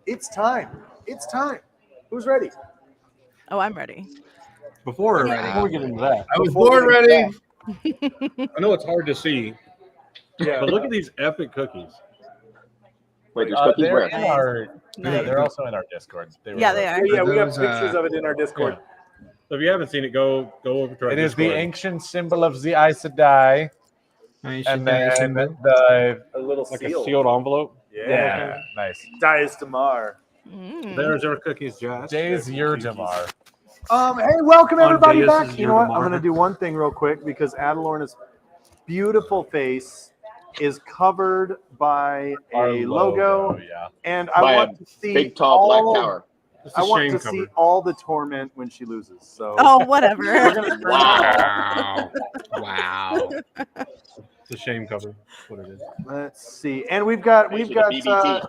It's time. It's time. Who's ready? Oh, I'm ready. Before Before we get into that, I was Before born we ready. I know it's hard to see, Yeah. but look at these epic cookies. Wait, there's cookies They're where? in our. Nice. Yeah, they're also in our Discord. Yeah, they are. Yeah, we got those, pictures of it in our Discord. So if you haven't seen it, go over to our It is the Discord. ancient symbol of the Aes Sedai, and then the A little Like seal. a sealed envelope. Yeah. nice Dias Damar. Mm. There's our cookies, Josh. Days Yurjamar. Hey, welcome On everybody Deus back. is You know what? Yurgamar. I'm going to do one thing real quick because Adalorna's beautiful face is covered by Our a logo, yeah. and I By a want to see Big tall all, black tower. It's a I want shame to cover. see all the torment when she loses. So Oh, whatever. we're gonna Wow. Wow. It's a shame cover. That's what it is. let's see. And we've got BBT.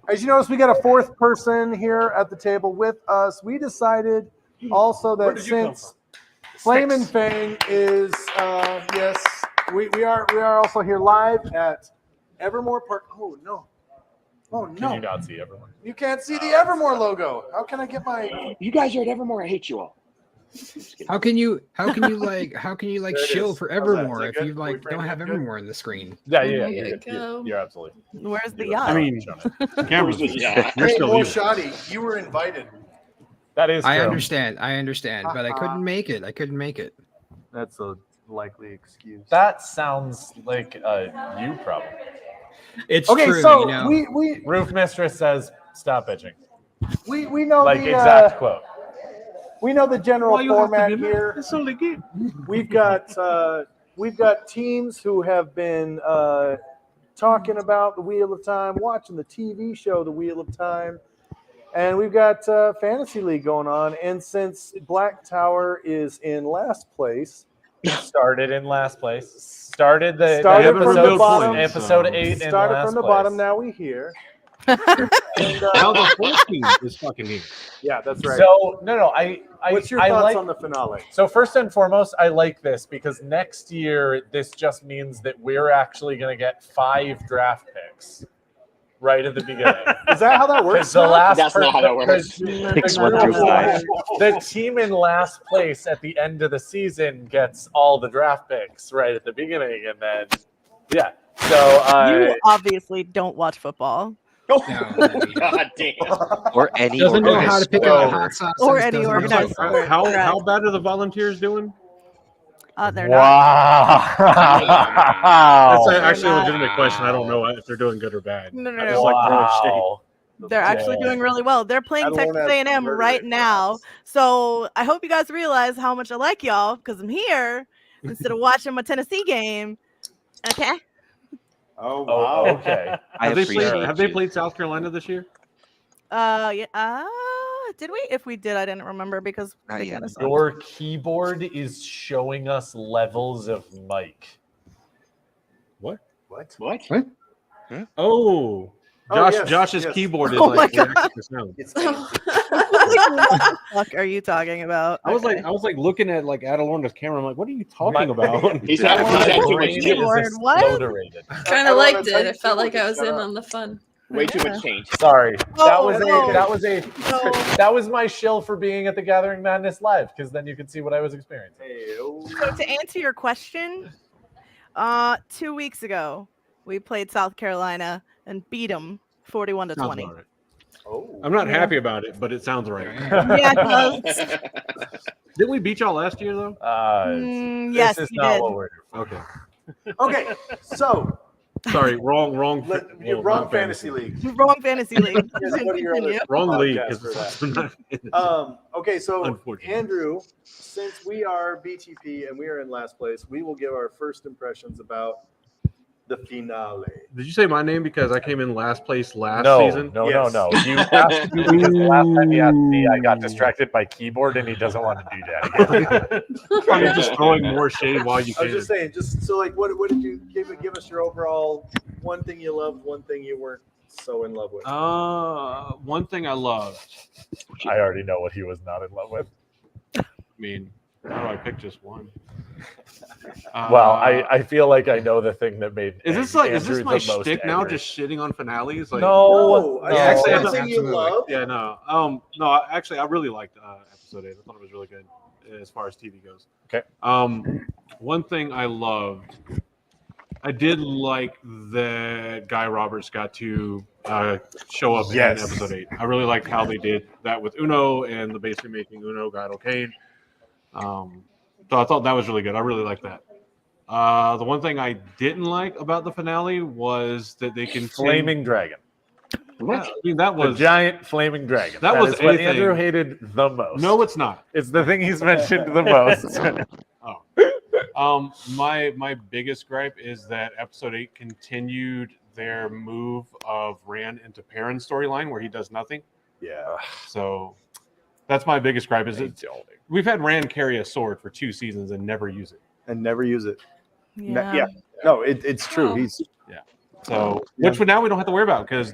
as you notice, we got a fourth person here at the table with us. We decided also Where that did you come since Flame and Fang is yes, we are also here live at Evermore Park. Oh no. Oh Can no. you not see everyone? You can't see the Evermore logo. How can I get my You guys are at Evermore. I hate you all. How can you like There it shill is. for How's that? Is Evermore that if good? you like Boyfriend, don't have good? Evermore in the screen? Yeah, There you're, you go. you're absolutely. Where's the you're yacht? I mean, shown it. Cameras. Yeah. You're Hey, still well, leaving. Shoddy, you were invited. That is true. I understand, but I couldn't make it. That's a likely excuse. That sounds like a you problem. It's Okay, true, so you know. we Roof Mistress says, "Stop bitching." know Like the exact quote. we know the general Why you have to format be mad? here. It's only good. We've got teams who have been talking about the Wheel of Time, watching the TV show The Wheel of Time, and we've got Fantasy League going on. And since Black Tower is in last place, Started in last place. Started Started from the bottom. Episode 8 in started last from the place. bottom, now we here. And, Now the whole team is fucking here. yeah, that's right. So no, I What's your I thoughts like, on the finale? So first and foremost, I like this because next year this just means that we're actually going to get 5 draft picks right at the beginning. Is that how that works? Because the last That's not how that works. Picks 1 through 5. The team in last place at the end of the season gets all the draft picks right at the beginning, and then yeah. So You obviously don't watch football. No, God damn. Or any doesn't know organized how to pick sport out ever. hot sauce. Or any organized sport. How bad are the volunteers doing? They're not. wow. That's actually a not. legitimate question. I don't know if they're doing good or bad. No, no, I no. just like throwing shade. Wow. They're actually Dang. doing really well. They're playing Adelona Texas has A&M murdered right it. now. So I hope you guys realize how much I like y'all because I'm here instead of watching my Tennessee game. Okay. Oh Oh, okay. I Have they appreciate played you. South Carolina this year? Yeah. Did we? If we did, I didn't remember because Not they yet. kinda sucked. Your keyboard is showing us levels of mic. What? What? Oh, Oh, Josh. yes, Josh's yes. keyboard is Oh my like God. reacting to sound. It's what the fuck are you talking about? I was Okay. like looking at like Adalorna's camera. I'm like, what are you talking about? He's had too much brain is Keyboard, what? exploderated. Kind I of wanna liked tell it. you It felt like I was shut in up. on the fun. Way too Yeah. much change. Sorry. No. That was my shill for being at the Gathering Madness live because then you could see what I was experiencing. So to answer your question, 2 weeks ago we played South Carolina and beat them 41 to Sounds 20. about right. Oh. I'm not Yeah. happy about it, but it sounds right. Yeah, it does. Didn't we beat y'all last year though? Yes, this is you not did. what we're doing. Okay. Okay, so Sorry, wrong. you're wrong fantasy league. Wrong fantasy league. Yes, what are your Continue. other Wrong league. podcasts 'cause for that? it's not- Okay, so Unfortunately. Andrew, since we are BTP and we are in last place, we will give our first impressions about the finale. Did you say my name because I came in last place last No, season? no, Yes. no. You asked me because the last time he asked me, I got distracted by keyboard, and he doesn't want to do that again. I'm just throwing more shade while you I was can. just saying, just so like, what did you give us your overall one thing you loved, one thing you weren't so in love with? One thing I loved. I already know what he was not in love with. I mean, how do I pick just one? Well, I feel like I know the thing that made Is this Andrew my the most shtick now? angry. Just shitting on finales? Like, No, I no. said actually, something you absolutely. love. Yeah, no. Actually, I really liked episode 8. I thought it was really good as far as TV goes. Okay. One thing I loved, I did like that Guy Roberts got to show up Yes. in episode 8. I really liked how they did that with Uno and the base remaking Uno got okayed. So I thought that was really good. I really liked that. The one thing I didn't like about the finale was that they can Flaming dragon. What? I mean, that The was giant flaming dragon. That was is what anything. Andrew hated the most. no, it's not. It's the thing he's mentioned the most. My biggest gripe is that episode 8 continued their move of Rand into Perrin's storyline where he does nothing. Yeah. So that's my biggest gripe. Is I it, don't. we've had Rand carry a sword for 2 seasons and never use it. And never use it. Yeah. No, it's true. Oh. He's So which now we don't have to worry about because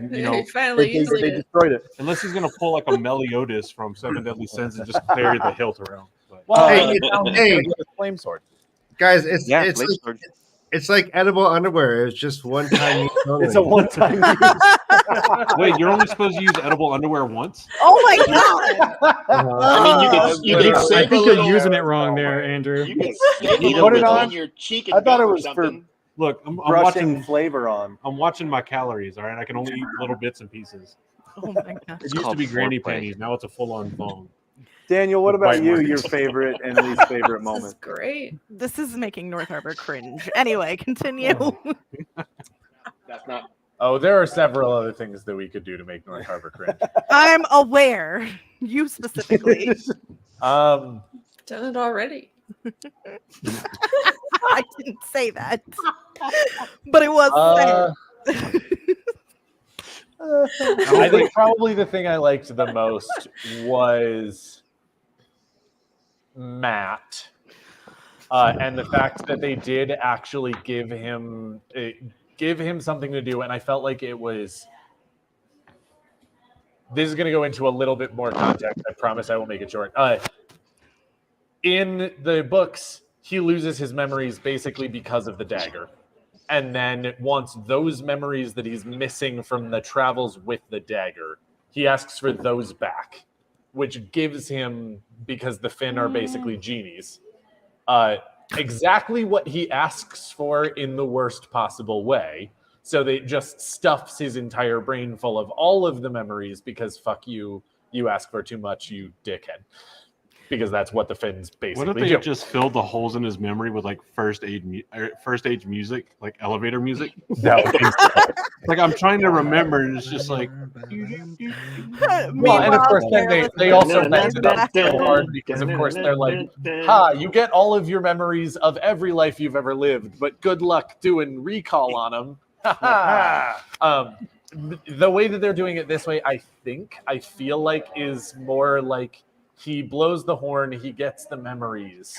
Finally, they using it. destroyed it. unless he's gonna pull like a Meliodas from Seven Deadly Sins and just carry the hilt around. But, Well, Hey, it sounds hey. like a flame sword. Guys, it's Yeah, it's flame like, sword. it's like edible underwear. It's just one time use only. It's a one-time use. wait, you're only supposed to use edible underwear once? Oh my god! I mean, you can I save a think you're little. using it wrong there, Andrew. You can save a You little put it bit on? on your cheek and I thought gut it or was for- something. Look, I'm Brushing watching. flavor on. I'm watching my calories. All right, I can only eat little bits and pieces. Oh my god! It used to called be granny foreplay. panties. Now it's a full-on thong. Daniel, what With about bite you? marks. Your favorite and least favorite This is moment? great. This is making North Harbor cringe. Anyway, continue. That's not. Oh, there are several other things that we could do to make North Harbor cringe. I'm aware. You specifically. Um, Done it already. I didn't say that, but it was uh, said. I think probably the thing I liked the most was Matt, and the fact that they did actually give him something to do, and I felt like it was. This is going to go into a little bit more context. I promise I will make it short. In the books, he loses his memories basically because of the dagger. And then wants those memories that he's missing from the travels with the dagger, he asks for those back, which gives him, because the Finn are basically genies, exactly what he asks for in the worst possible way. So they just stuffs his entire brain full of all of the memories because fuck you, you ask for too much, you dickhead. Because that's what the Finns basically What if they do. just filled the holes in his memory with like first age music, like elevator music? That would be Like I'm trying to remember, and it's just like Well, and of course, then they also mess it up so hard because, of course, they're like, ha, you get all of your memories of every life you've ever lived, but good luck doing recall on them. The way that they're doing it this way, I feel like is more like he blows the horn, he gets the memories,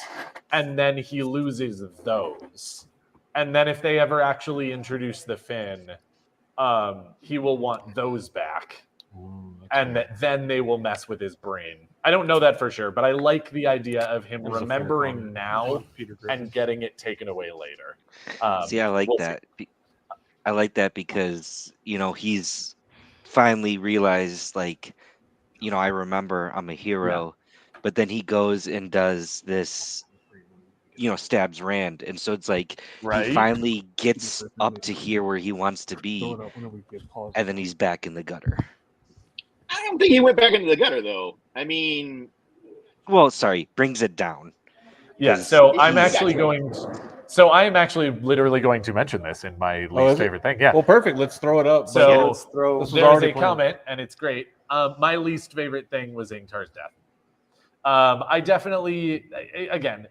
and then he loses those. And then if they ever actually introduce the Finn, he will want those back. And then they will mess with his brain. I don't know that for sure, but I like the idea of him That was a fair remembering comment. now Peter Griffin. and getting it taken away later. See, I like we'll see. that. I like that because, he's finally realized, like, I remember I'm a hero, but then he goes and does this, stabs Rand. And so it's like he finally gets up to here where he wants to be, Throw it up whenever we get paused. and then he's back in the gutter. I don't think he went back into the gutter though. I mean, Well, sorry, brings it down. Yeah, Because so I'm he's actually saturated. literally going to mention this in my is least it? favorite thing. Yeah. Well, perfect. Let's throw it up. So- Let's throw. This was There's already a planned. comment, and it's great. My least favorite thing was Ingtar's death. I definitely, again,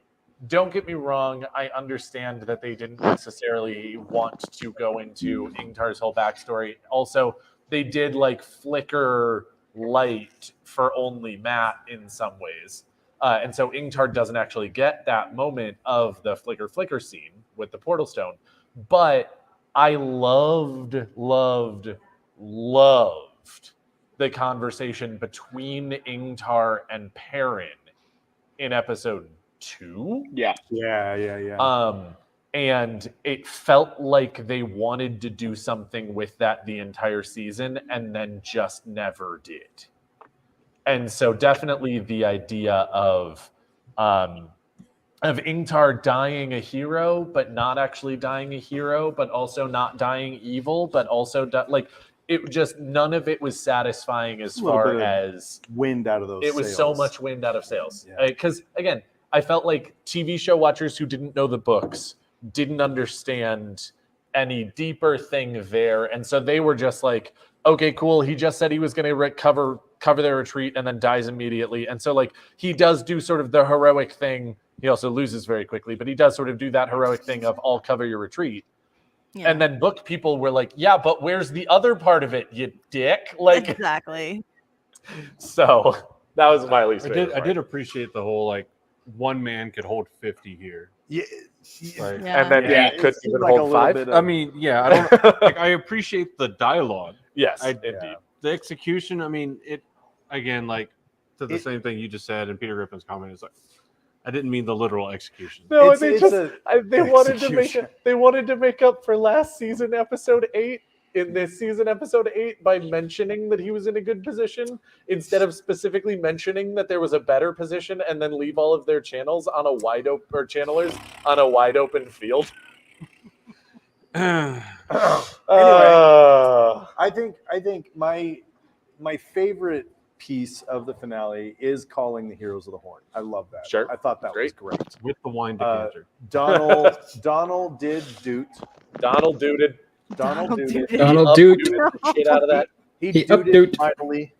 don't get me wrong. I understand that they didn't necessarily want to go into Ingtar's whole backstory. Also, they did like flicker light for only Matt in some ways. And so Ingtar doesn't actually get that moment of the flicker scene with the portal stone. But I loved the conversation between Ingtar and Perrin in episode 2. Yeah. And it felt like they wanted to do something with that the entire season and then just never did. And so definitely the idea of Ingtar dying a hero, but not actually dying a hero, but also not dying evil, but also like it just none of it was satisfying as far as wind out of those. It was sails. so much wind out of sails. Because again, I felt like TV show watchers who didn't know the books didn't understand any deeper thing there, and so they were just like, okay, cool. He just said he was going to cover their retreat and then dies immediately. And so like he does do sort of the heroic thing. He also loses very quickly, but he does sort of do that heroic thing of I'll cover your retreat. Yeah. And then book people were like, yeah, but where's the other part of it, you dick? Like exactly. So that was my least favorite. I did appreciate the whole like one man could hold 50 here. Yeah. Like, and then he could even hold 5. I mean, yeah, I don't like, I appreciate the dialogue. Yes, indeed. The execution, I mean, it again, like to the same thing you just said, and Peter Griffin's comment is like, I didn't mean the literal execution. No, they wanted to make up for last season episode 8 in this season episode 8 by mentioning that he was in a good position instead of specifically mentioning that there was a better position and then leave all of their channels on a wide open or channelers on a wide open field. Anyway, I think my favorite piece of the finale is calling the Heroes of the Horn. I love that. Sure. I thought that was great. With the wine decanter. Donald did doot. Donald dooted. Donald dooted. Donald Dude. Shit out of that. He up dooted doot. mightily.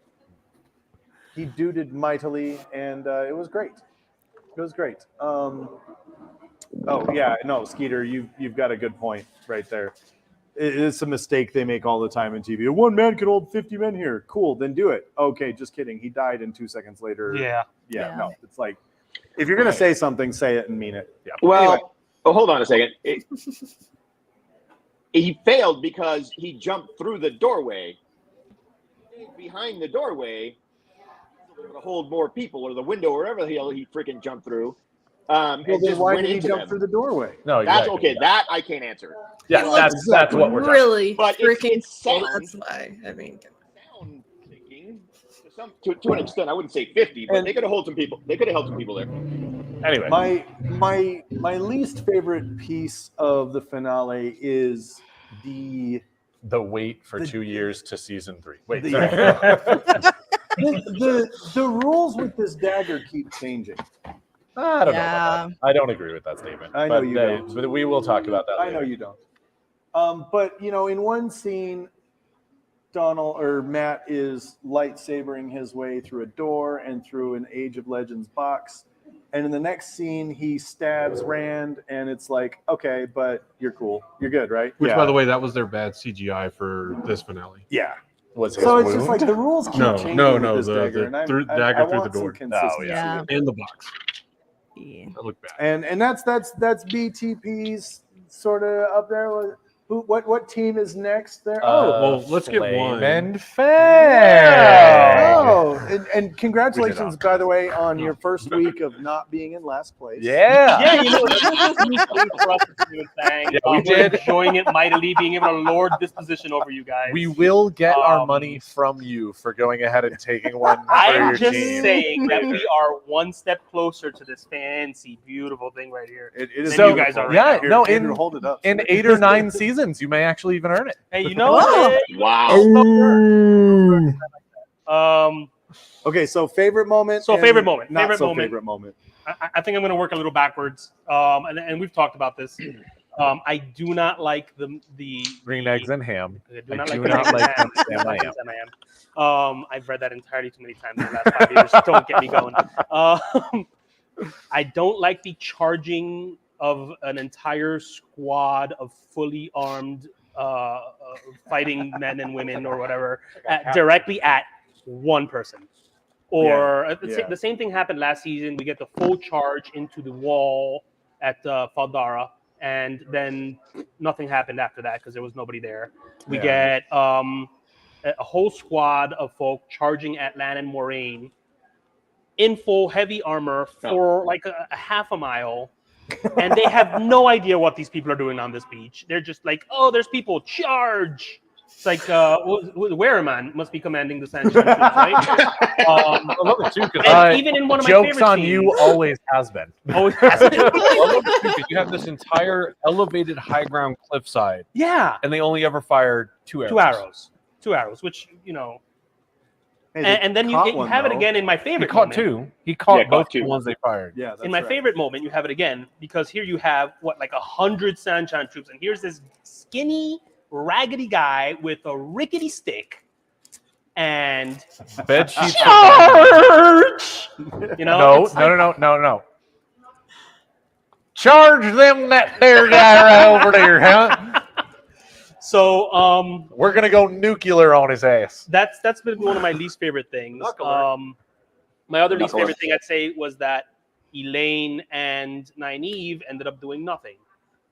He dooted mightily, and it was great. It was great. Oh yeah, no, Skeeter, you've got a good point right there. It's a mistake they make all the time in TV. One man can hold 50 men here. Cool, then do it. Okay, just kidding. He died, and 2 seconds later. Yeah. No, it's like if you're gonna say something, say it and mean it. Yeah. Well, Anyway. Hold on a second. He failed because he jumped through the doorway. Behind the doorway, to hold more people, or the window, or wherever the hell he freaking jumped through. Well, then why did he jump through the doorway? No, that's exactly. okay. That I can't answer. Yeah, that's what we're really But freaking sound, that's why. I mean, sound thinking to an extent. I wouldn't say 50, but they could have held some people. They could have held some people there. Anyway, my least favorite piece of the finale is the wait for 2 years to season 3. Wait, the, sorry. the rules with this dagger keep changing. I don't know about that. I don't agree with that statement. I know you don't. But we will talk about that later. I know you don't. But in one scene, Donald or Matt is lightsabering his way through a door and through an Age of Legends box. And in the next scene, he stabs Rand, and it's like, okay, but you're cool. You're good, right? Which, by the way, that was their bad CGI for this finale. Yeah. So it's just like the rules keep changing with this dagger, and dagger I through the want some door. consistency. Yeah. And the box. Yeah. That looked bad. And that's BTP's sort of up there. What team is next there? Well, let's get one. And Faye. Oh, and congratulations, by the way, on your first week of not being in last place. Yeah. Yeah, you know, it's for us to do a thing. Yeah, we We're did. enjoying it mightily, being able to lord this position over you guys. We will get our money from you for going ahead and taking one for I'm your just team. saying that we are one step closer to this fancy, beautiful thing right here. It is. So- you guys are yeah, right no, Andrew, hold it up. in 8 or 9 seasons, you may actually even earn it. Hey, you know Whoa. what? Okay, so favorite moment. So and favorite moment. Not Favorite so moment. favorite moment. I think I'm going to work a little backwards. And we've talked about this. I do not like the Green eggs and ham. I do I not do like not the like ham. Sam I am. I've read that entirely too many times in the last 5 years. Don't get me going. I don't like the charging of an entire squad of fully armed fighting men and women or whatever directly at one person. Or the same thing happened last season. We get the full charge into the wall at Faldara, and then nothing happened after that because there was nobody there. We get a whole squad of folk charging at Lan and Moraine in full heavy armor for like a half a mile, and they have no idea what these people are doing on this beach. They're just like, oh, there's people, charge! It's like Wereman must be commanding the Sunshine Troops, right? I love it too because And even in one of my Jokes favorite on scenes, you always has been. always has it. I love it too 'cause you have this entire elevated high ground cliffside, Yeah, and they only ever fired 2 arrows. two arrows, which Hey, they and then you caught one, have it though. again in my He favorite. caught moment. 2. He caught Yeah, both caught 2. the ones they fired. Yeah, that's In my right. favorite moment, you have it again because here you have like 100 Sunshine Troops, and here's this skinny, raggedy guy with a rickety stick, and Bed sheets. charge. You know, No, it's like- no. Charge them that there guy right over there, huh? So We're gonna go nuclear on his ass. that's been one of my least favorite things. Knuckle alert. My other least Knuckle favorite thing I'd say was that Elaine and Nynaeve ended up doing nothing.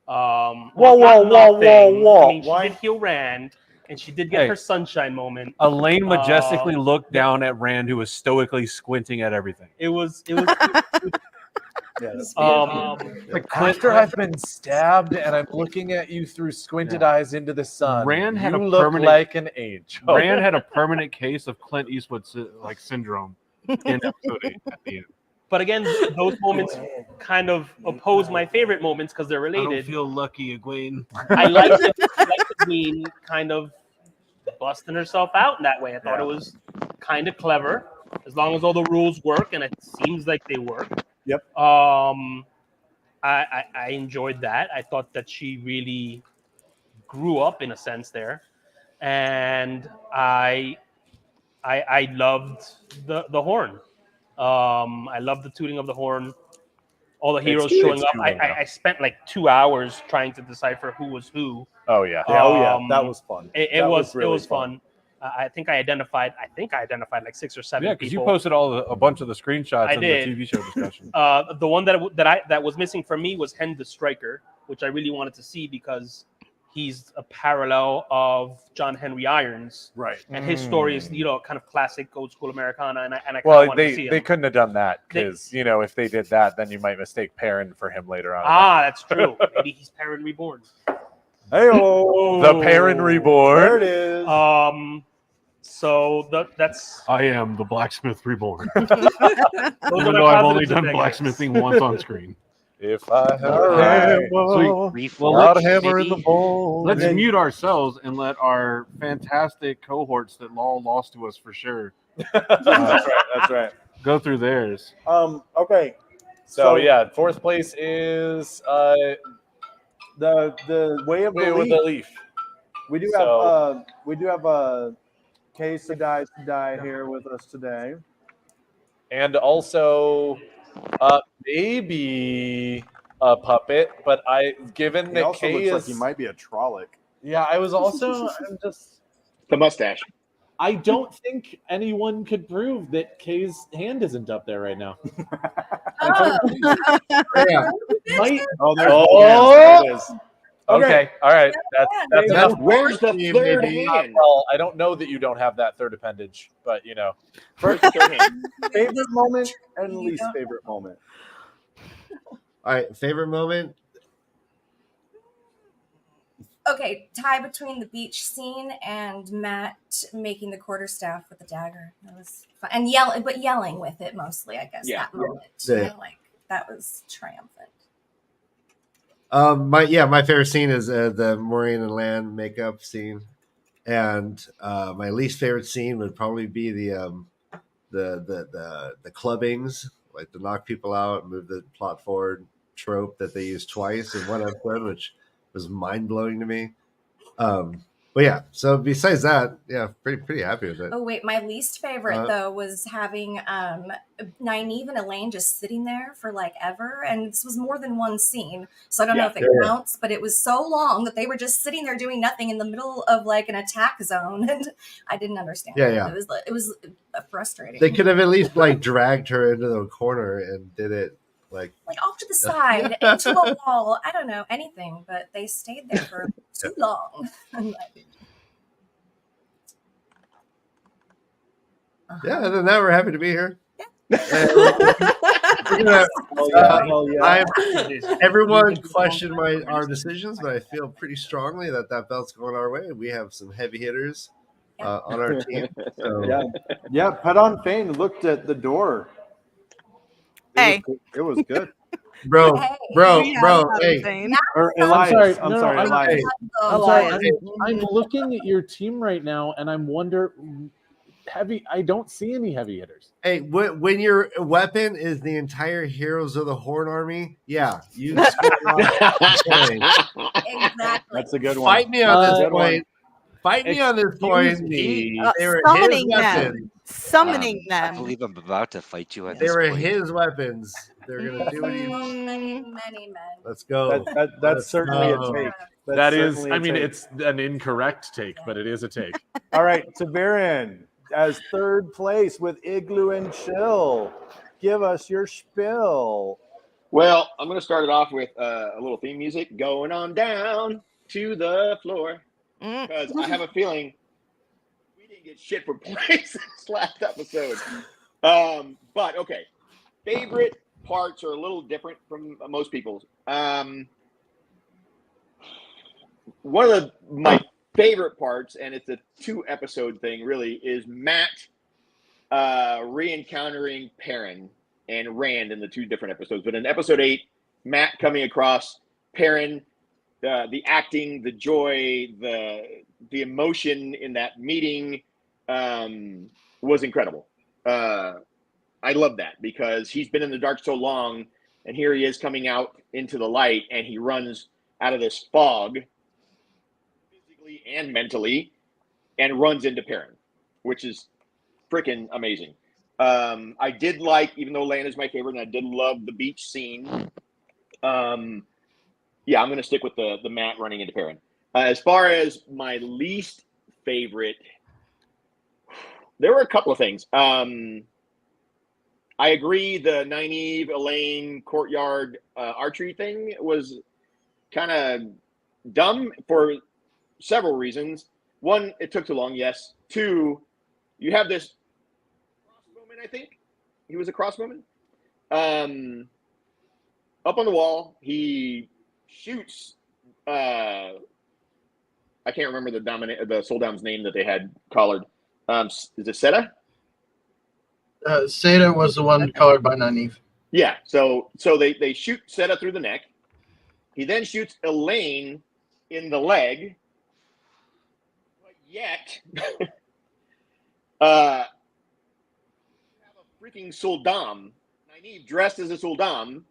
Whoa. I mean, she Why? did heal Rand, and she did get Hey. her sunshine moment. Elaine majestically looked down at Rand, who was stoically squinting at everything. It was Yeah, that's Like after I've been stabbed and I'm looking at you through squinted eyes into the sun, Rand had you a look permanent- like an angel. Rand had a permanent case of Clint Eastwood like syndrome in episode 8 at the end. But again, those moments kind of oppose my favorite moments because they're I don't related. feel lucky, Egwene. I like the Queen kind of busting herself out in that way. I thought it was kind of clever, as long as all the rules work, and it seems like they work. Yep. I enjoyed that. I thought that she really grew up in a sense there, and I loved the horn. I loved the tooting of the horn. All the heroes It's showing up. tooting now. I spent like 2 hours trying to decipher who was who. Oh yeah. that was fun. It That was really fun. I think I identified like 6 or 7 Yeah, because you people. posted a bunch of the screenshots I in did. the TV show discussion. The one that was missing for me was Hen the Striker, which I really wanted to see because he's a parallel of John Henry Irons, Right. and his story is kind of classic old school Americana, and I kind of Well, wanted to see they him. couldn't have done that They- because if they did that, then you might mistake Perrin for him later on. That's true. Maybe he's Perrin Reborn. Hey, The Perrin there Reborn. it is. So that's I am the blacksmith reborn. those are Even my though I've only positives done and negatives. blacksmithing once on screen. If I had All a right. hammer, Reform not a hammer in the City. bowl. Let's mute ourselves and let our fantastic cohorts that all lost to us for sure That's right. That's right. go through theirs. Okay. So yeah, fourth place is the way of Way the with leaf. the Leaf. We do have Case of Dies to Die here with us today. And also maybe a puppet, but given He that also Kay looks is like he might be a Trolloc. Yeah, I was also I'm just The mustache. I don't think anyone could prove that Kay's hand isn't up there right now. Oh, Yeah. Might Oh, there's Oh! there it is. Okay, all right. That's That's enough. Where's the Team, third maybe. hand? Well, I don't know that you don't have that third appendage, but First third hand. Favorite moment and You least don't- favorite moment. All right, favorite moment. Okay, tie between the beach scene and Matt making the quarterstaff with the dagger. That was fun. And yelling with it mostly, I guess. Yeah. That moment. Yeah. That was triumphant. My favorite scene is the Maureen and Lan makeup scene, and my least favorite scene would probably be the clubbings, like to knock people out, move the plot forward trope that they used twice in one episode, which was mind blowing to me. But yeah, so besides that, yeah, pretty happy with it. Oh wait, my least favorite though was having Nynaeve and Elaine just sitting there for like ever, and this was more than one scene, so I don't know if it counts, but it was so long that they were just sitting there doing nothing in the middle of like an attack zone, and I didn't understand. Yeah, that. yeah. It was frustrating. They could have at least like dragged her into the corner and did it like off to the side, into a wall. I don't know anything, but they stayed there for too long. I'm like, yeah. Other than that, we're happy to be here. We're gonna, Hell yeah. everyone questioned our decisions, but I feel pretty strongly that belt's going our way. We have some heavy hitters on our team. So. Yeah. Padon Fane looked at the door. Hey. It was good. Bro, Hey. hey. Or I'm Elias. sorry. I'm No, sorry, I'm- Elias. I'm sorry. Elias. I'm looking at your team right now, and I'm wondering, I don't see any heavy hitters. Hey, when your weapon is the entire Heroes of the Horde army, yeah, you scored a lot of points. Exactly. That's a good one. Fight me on this Good one. point. Fight me on this point. me. They were Summoning his them. weapons. Summoning I them. believe I'm about to fight you at They this were point. his weapons. They're gonna do what he. Many men. Let's go. That's Let's certainly a go. take. That is, certainly I a mean, take. it's an incorrect take, but it is a take. All right. Tabarin as third place with Igloo and Chill. Give us your spill. Well, I'm going to start it off with a little theme music going on down to the floor Mm. because I have a feeling we didn't get shit for points this last episode. But okay, favorite parts are a little different from most people's. One of my favorite parts, and it's a 2-episode thing really, is Matt re-encountering Perrin and Rand in the 2 different episodes. But in episode 8, Matt coming across Perrin, the acting, the joy, the emotion in that meeting was incredible. I love that because he's been in the dark so long, and here he is coming out into the light, and he runs out of this fog, physically and mentally, and runs into Perrin, which is freaking amazing. I did like, even though Land is my favorite, and I did love the beach scene. Yeah, I'm going to stick with the Matt running into Perrin. As far as my least favorite, there were a couple of things. I agree the Nynaeve, Elaine, courtyard archery thing was kind of dumb for several reasons. One, it took too long, yes. 2, you have this crossbowman, I think. He was a crossbowman. Up on the wall, he shoots I can't remember the Soldown's name that they had collared. Is it Seta? Seda was the one colored by Nynaeve. Yeah, so they shoot Seta through the neck. He then shoots Elaine in the leg. But yet, have a freaking Soldam, Nynaeve dressed as a Soldam, would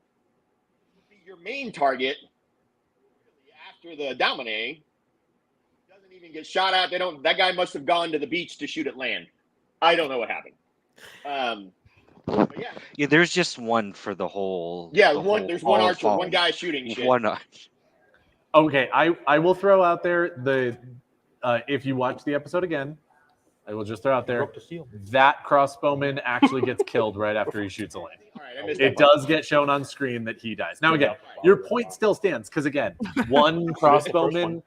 be your main target after the Domine. Doesn't even get shot at. That guy must have gone to the beach to shoot at Land. I don't know what happened. But Yeah, there's just one for the whole. yeah, the whole there's one all archer, one falling. guy shooting shit. One archer. Okay, I will throw out there if you watch the episode again, I will just throw out there that crossbowman actually gets killed right after he shoots Elaine. All right, I missed It that part. does get shown on screen that he dies. Now again, your point still stands because again, one crossbowman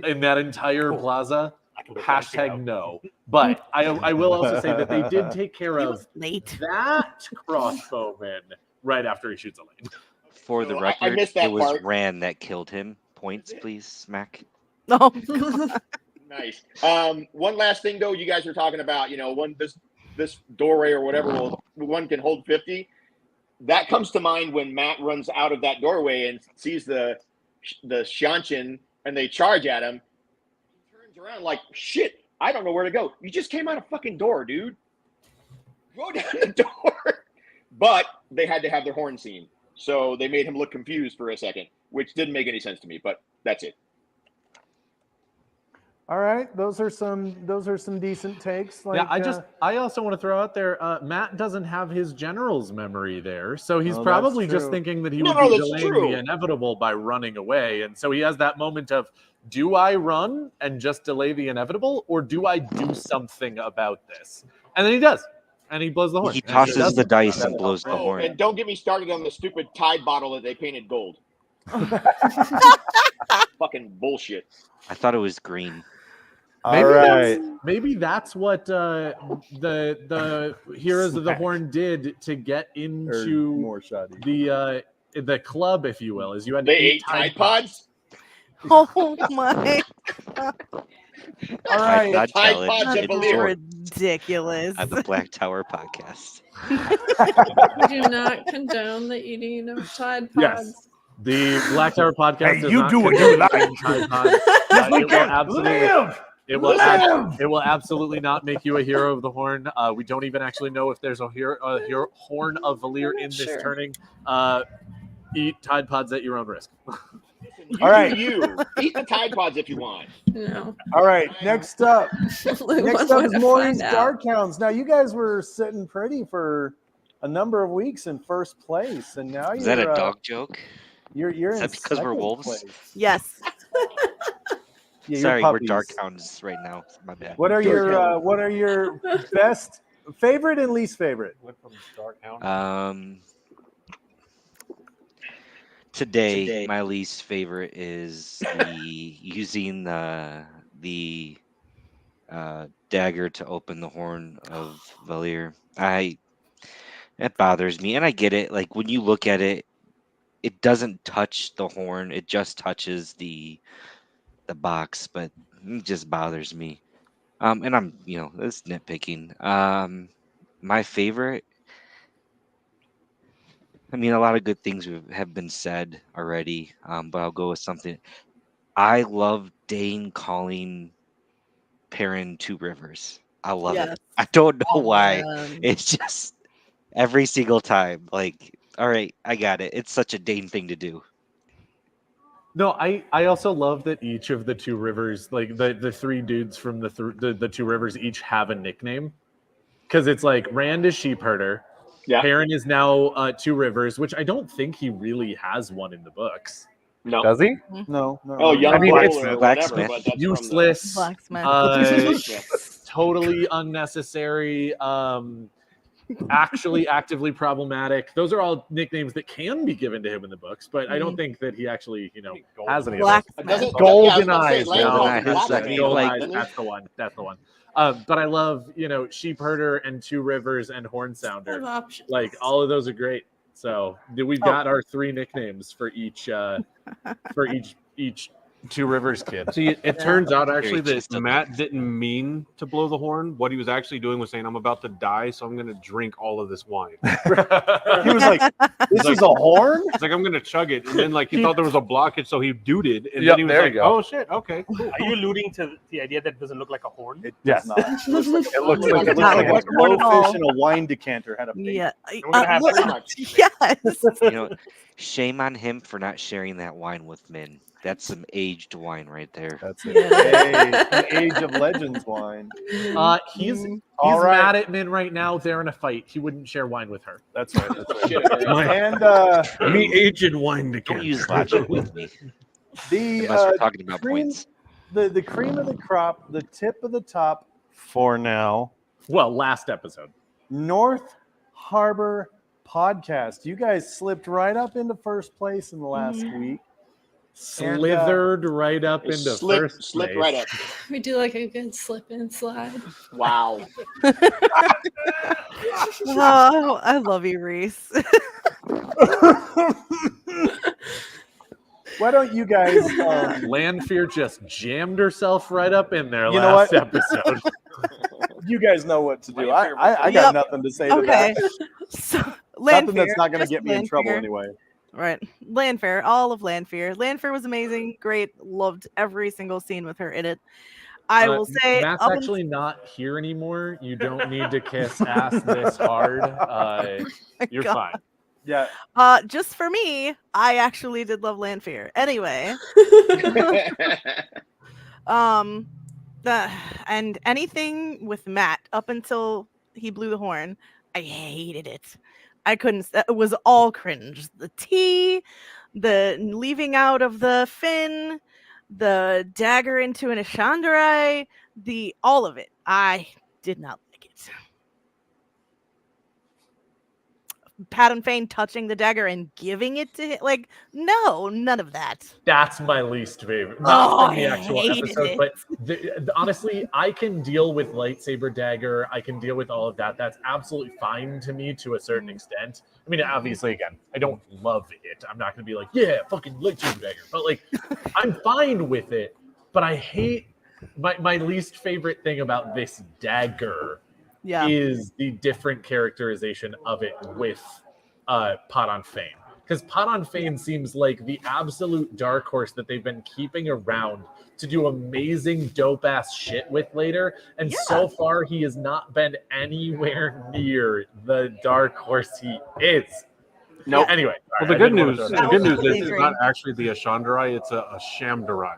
in that entire plaza. Hashtag no. But I will also say that they did take care of that crossbowman right after he shoots Elaine. For the So I record, missed that it was part. Rand that killed him. Points, please, Smack. No. Nice. One last thing though, you guys were talking about, this doorway or whatever, one can hold 50. That comes to mind when Matt runs out of that doorway and sees the Shanshin and they charge at him. He turns around like, shit, I don't know where to go. You just came out a fucking door, dude. Go down the door. But they had to have their horn scene. So they made him look confused for a second, which didn't make any sense to me, but that's it. All right, those are some decent takes. Like, Yeah, I also want to throw out there, Matt doesn't have his general's memory there, so he's Oh, that's probably just true. thinking that he No, would be that's delaying true. the inevitable by running away, and so he has that moment of, do I run and just delay the inevitable, or do I do something about this? And then he does, and he blows the horn. He And tosses does the it. dice and blows the Oh, horn. and don't get me started on the stupid Tide bottle that they painted gold. Fucking bullshit. I thought it was green. All right. Maybe that's what the Heroes of the Horn did to get into more shoddy. the club, if you will. Is you had They to eat ate Tide Pods. Oh my! All right. Tide Tide Challenge Pods in of Valir. Horn Ridiculous. on the Black Tower podcast. We do not condone the eating of Tide Pods. Yes. The Black Tower podcast. Hey, does you not do what condone you like. eating Tide Pods. It will absolutely not make you a hero of the Horn. We don't even actually know if there's a Horn of Valir in this Sure. turning. Eat Tide Pods at your own risk. All right. You eat the Tide Pods if you want. No. All right. Next up. Only Next one up way is to Maurice find out. Darkhounds. Now, you guys were sitting pretty for a number of weeks in first place, and now Is you're that a dog joke? You're Is in that because we're second wolves? place. Yes. Yeah, you're Sorry, we're puppies. dark hounds right now. My bad. What are your best favorite and least favorite? Went from Dark Hound. Today, my least favorite is using the dagger to open the horn of Valir. That bothers me, and I get it. Like when you look at it, it doesn't touch the horn; it just touches the box, but it just bothers me. And I'm it's nitpicking. My favorite. I mean, a lot of good things have been said already, but I'll go with something. I love Dane calling Perrin Two Rivers. I love Yes. it. I don't know Oh, why. man. It's just every single time. Like, all right, I got it. It's such a Dane thing to do. No, I also love that each of the Two Rivers, like the three dudes from the Two Rivers, each have a nickname. Because it's like Rand is Sheepherder. Yeah. Perrin is now Two Rivers, which I don't think he really has one in the books. No. Does he? No. Oh, young I mean, bull it's or whatever, blacksmith. but that's Useless, Blacksmith. totally unnecessary, actually actively problematic. Those are all nicknames that can be given to him in the books, but I don't think that he actually, has any of those. Blacksmith. Golden eyes. Golden eyes. That's the one. That's the one. But I love, Sheepherder and Two Rivers and Horn Have Sounder. options. Like all of those are great. So we've got our three nicknames for each Two Rivers kid. See, it turns out Very actually that just a- Matt didn't mean to blow the horn. What he was actually doing was saying, "I'm about to die, so I'm going to drink all of this wine." He was like, "This is a horn." It's like I'm going to chug it, and then like he thought there was a blockage, so he dooted, and Yep, then he was there like, you go. "Oh shit, okay." Cool. Are you alluding to the idea that it doesn't look like a horn? It Yes. does not. It looks like It looks like a horn at all. blowfish in a wine decanter had a face. Yeah. We're gonna have look- pretty much. yes. Shame on him for not sharing that wine with Min. That's some aged wine right there. That's it. Yeah. Hey, an Age of Legends wine. He's All right. mad at Min right now. They're in a fight. He wouldn't share wine with her. That's right. That's Shit, right. And Me aged wine Don't decanter. use logic with me the unless we're talking about cream, points. the cream of the crop, the tip of the top for now. Well, last episode. North Harbor Podcast. You guys slipped right up into first place in the last week. Slithered right up into first slip place. right up. We do like a good slip and slide. Wow. Oh, I love you, Reese. Why don't you guys? Lanfear just jammed herself right up in there You know last what? episode. You guys know what to do. I got Yep. nothing to say to Okay. that. So, Nothing Lanfear, that's not going to just get me in trouble Lanfear. anyway. Right. Lanfear, all of Lanfear. Lanfear was amazing. Great. Loved every single scene with her in it. I will say, Matt's up actually not here anymore. You don't need to kiss ass this hard. You're God. fine. Yeah. Just for me, I actually did love Lanfear. Anyway, and anything with Matt up until he blew the horn, I hated it. I couldn't. It was all cringe. The tea, the leaving out of the fin, the dagger into an Ashandarai, all of it. I did not like it. Padden Fane touching the dagger and giving it to him. Like, no, none of that. That's my least favorite. Not from the I actual hated episode, it. but honestly, I can deal with lightsaber dagger. I can deal with all of that. That's absolutely fine to me to a certain extent. I mean, obviously, again, I don't love it. I'm not going to be like, yeah, fucking lightsaber dagger. But like, I'm fine with it. But I hate my least favorite thing about this dagger is the different characterization of it with Padden Fane. Because Padden Fane seems like the absolute dark horse that they've been keeping around to do amazing dope ass shit with later. And so far, he has not been anywhere near the dark horse he is. No. Anyway. Well, the good news is it's not actually the Ashandarai, it's a Shamdarai.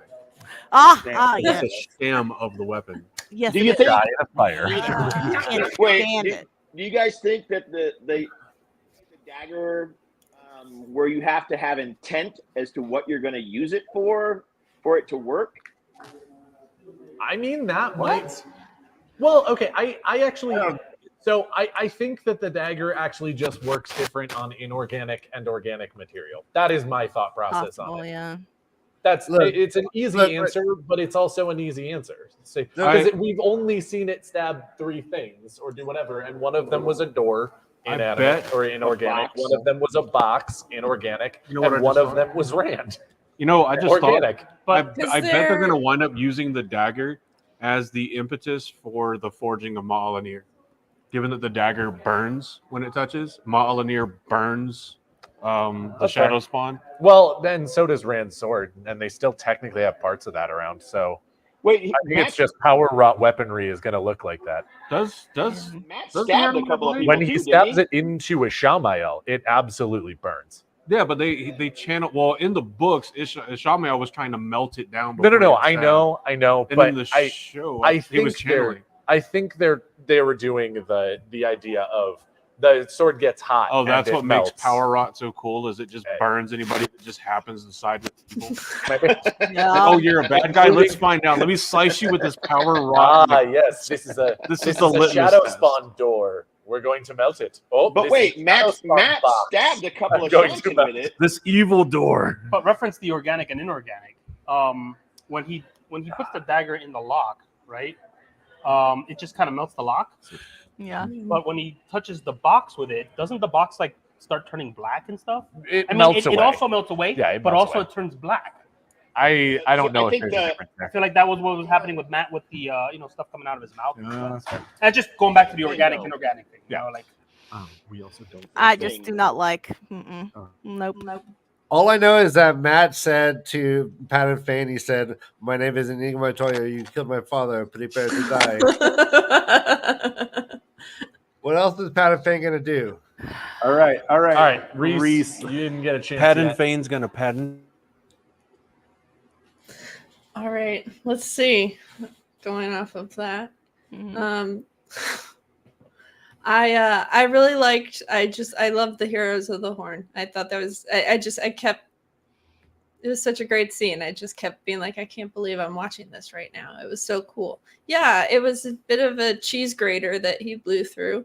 Yes. It's a sham of the weapon. Yes. Do you it think? is. Fire. Wait, stand do you guys think that the dagger, where you have to have intent as to what you're going to use it for it to work? I mean, that might. Well, okay. I actually. So I think that the dagger actually just works different on inorganic and organic material. That is my thought process on it. Yeah. It's an easy answer, but it's also an easy answer. Because we've only seen it stab 3 things or do whatever, and one of them was a door, inanimate or inorganic. One of them was a box, inorganic, and one of them was Rand. You know, I just organic. thought, I bet they're going to wind up using the dagger as the impetus for the forging of Ma'alanir. Given that the dagger burns when it touches, Ma'alanir burns the Shadow Spawn. Well, then so does Rand's sword, and they still technically have parts of that around. So wait, I think it's just power wrought weaponry is going to look like that. Does Matt stabbed a couple of people when he stabs it into a Ishamael, it absolutely burns. Yeah, but they channel. Well, in the books, Ishamael was trying to melt it down. No. I know. And but in the show, I it think was channeling. I think they were doing the idea of the sword gets hot. Oh, that's and what melts. makes power rot so cool. Is it just burns anybody that just happens to side with people? Oh, you're a bad guy. Let's find out. Let me slice you with this power rot. Yes. This is a litmus Shadow test. Spawn door. We're going to melt it. Oh, but this wait, is Matt Shadow Spawn box. stabbed a couple I'm of going shots to with melt it. This evil door. But reference the organic and inorganic. When he puts the dagger in the lock, right? It just kind of melts the lock. Yeah. But when he touches the box with it, doesn't the box like start turning black and stuff? It melts away. It also melts away. Yeah, but melts also away. it turns black. I don't know I if think there's a difference I there. feel like that was what was happening with Matt with the stuff coming out of his mouth. Yeah. And just going back to the organic and inorganic thing. You know, like We also don't. I just do not like. Nope. All I know is that Matt said to Padden Fane, he said, "My name is Inigo Montoya. You killed my father. Prepare to die." What else is Padden Fane gonna do? All right. All right, Reese, you didn't get a chance. Padden yet. Fane's gonna Padden. All right, let's see. Going off of that, I really liked. I loved the Heroes of the Horn. I thought that was. I kept. It was such a great scene. I just kept being like, I can't believe I'm watching this right now. It was so cool. Yeah, it was a bit of a cheese grater that he blew through,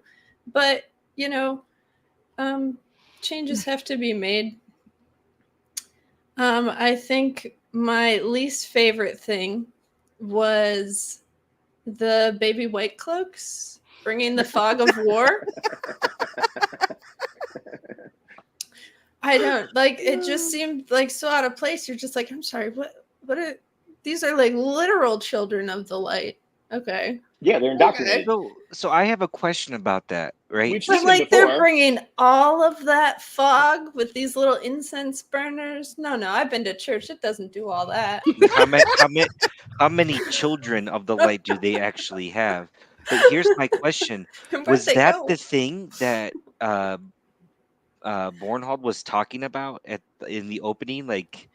but changes have to be made. I think my least favorite thing was the baby white cloaks bringing the fog of war. I don't like it. Just seemed like so out of place. You're just like, I'm sorry, what are these? Are like literal children of the light. Okay. Yeah, they're indoctrinated. So I have a question about that, right? We've But seen like it before. they're bringing all of that fog with these little incense burners. No, I've been to church. It doesn't do all that. How many children of the light do they actually have? But here's my question: Where'd was they that go? the thing that Bornhold was talking about in the opening? Like,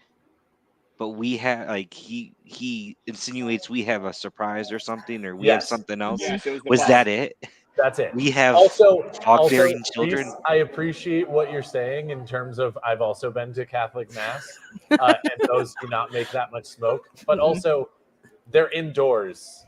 but we have like he insinuates we have a surprise or something, or we have Yes. something else. Yes, it was the Was box. that it? That's it. We have also fog-bearing children. Reese, I appreciate what you're saying in terms of I've also been to Catholic Mass, and those do not make that much smoke. But also, they're indoors.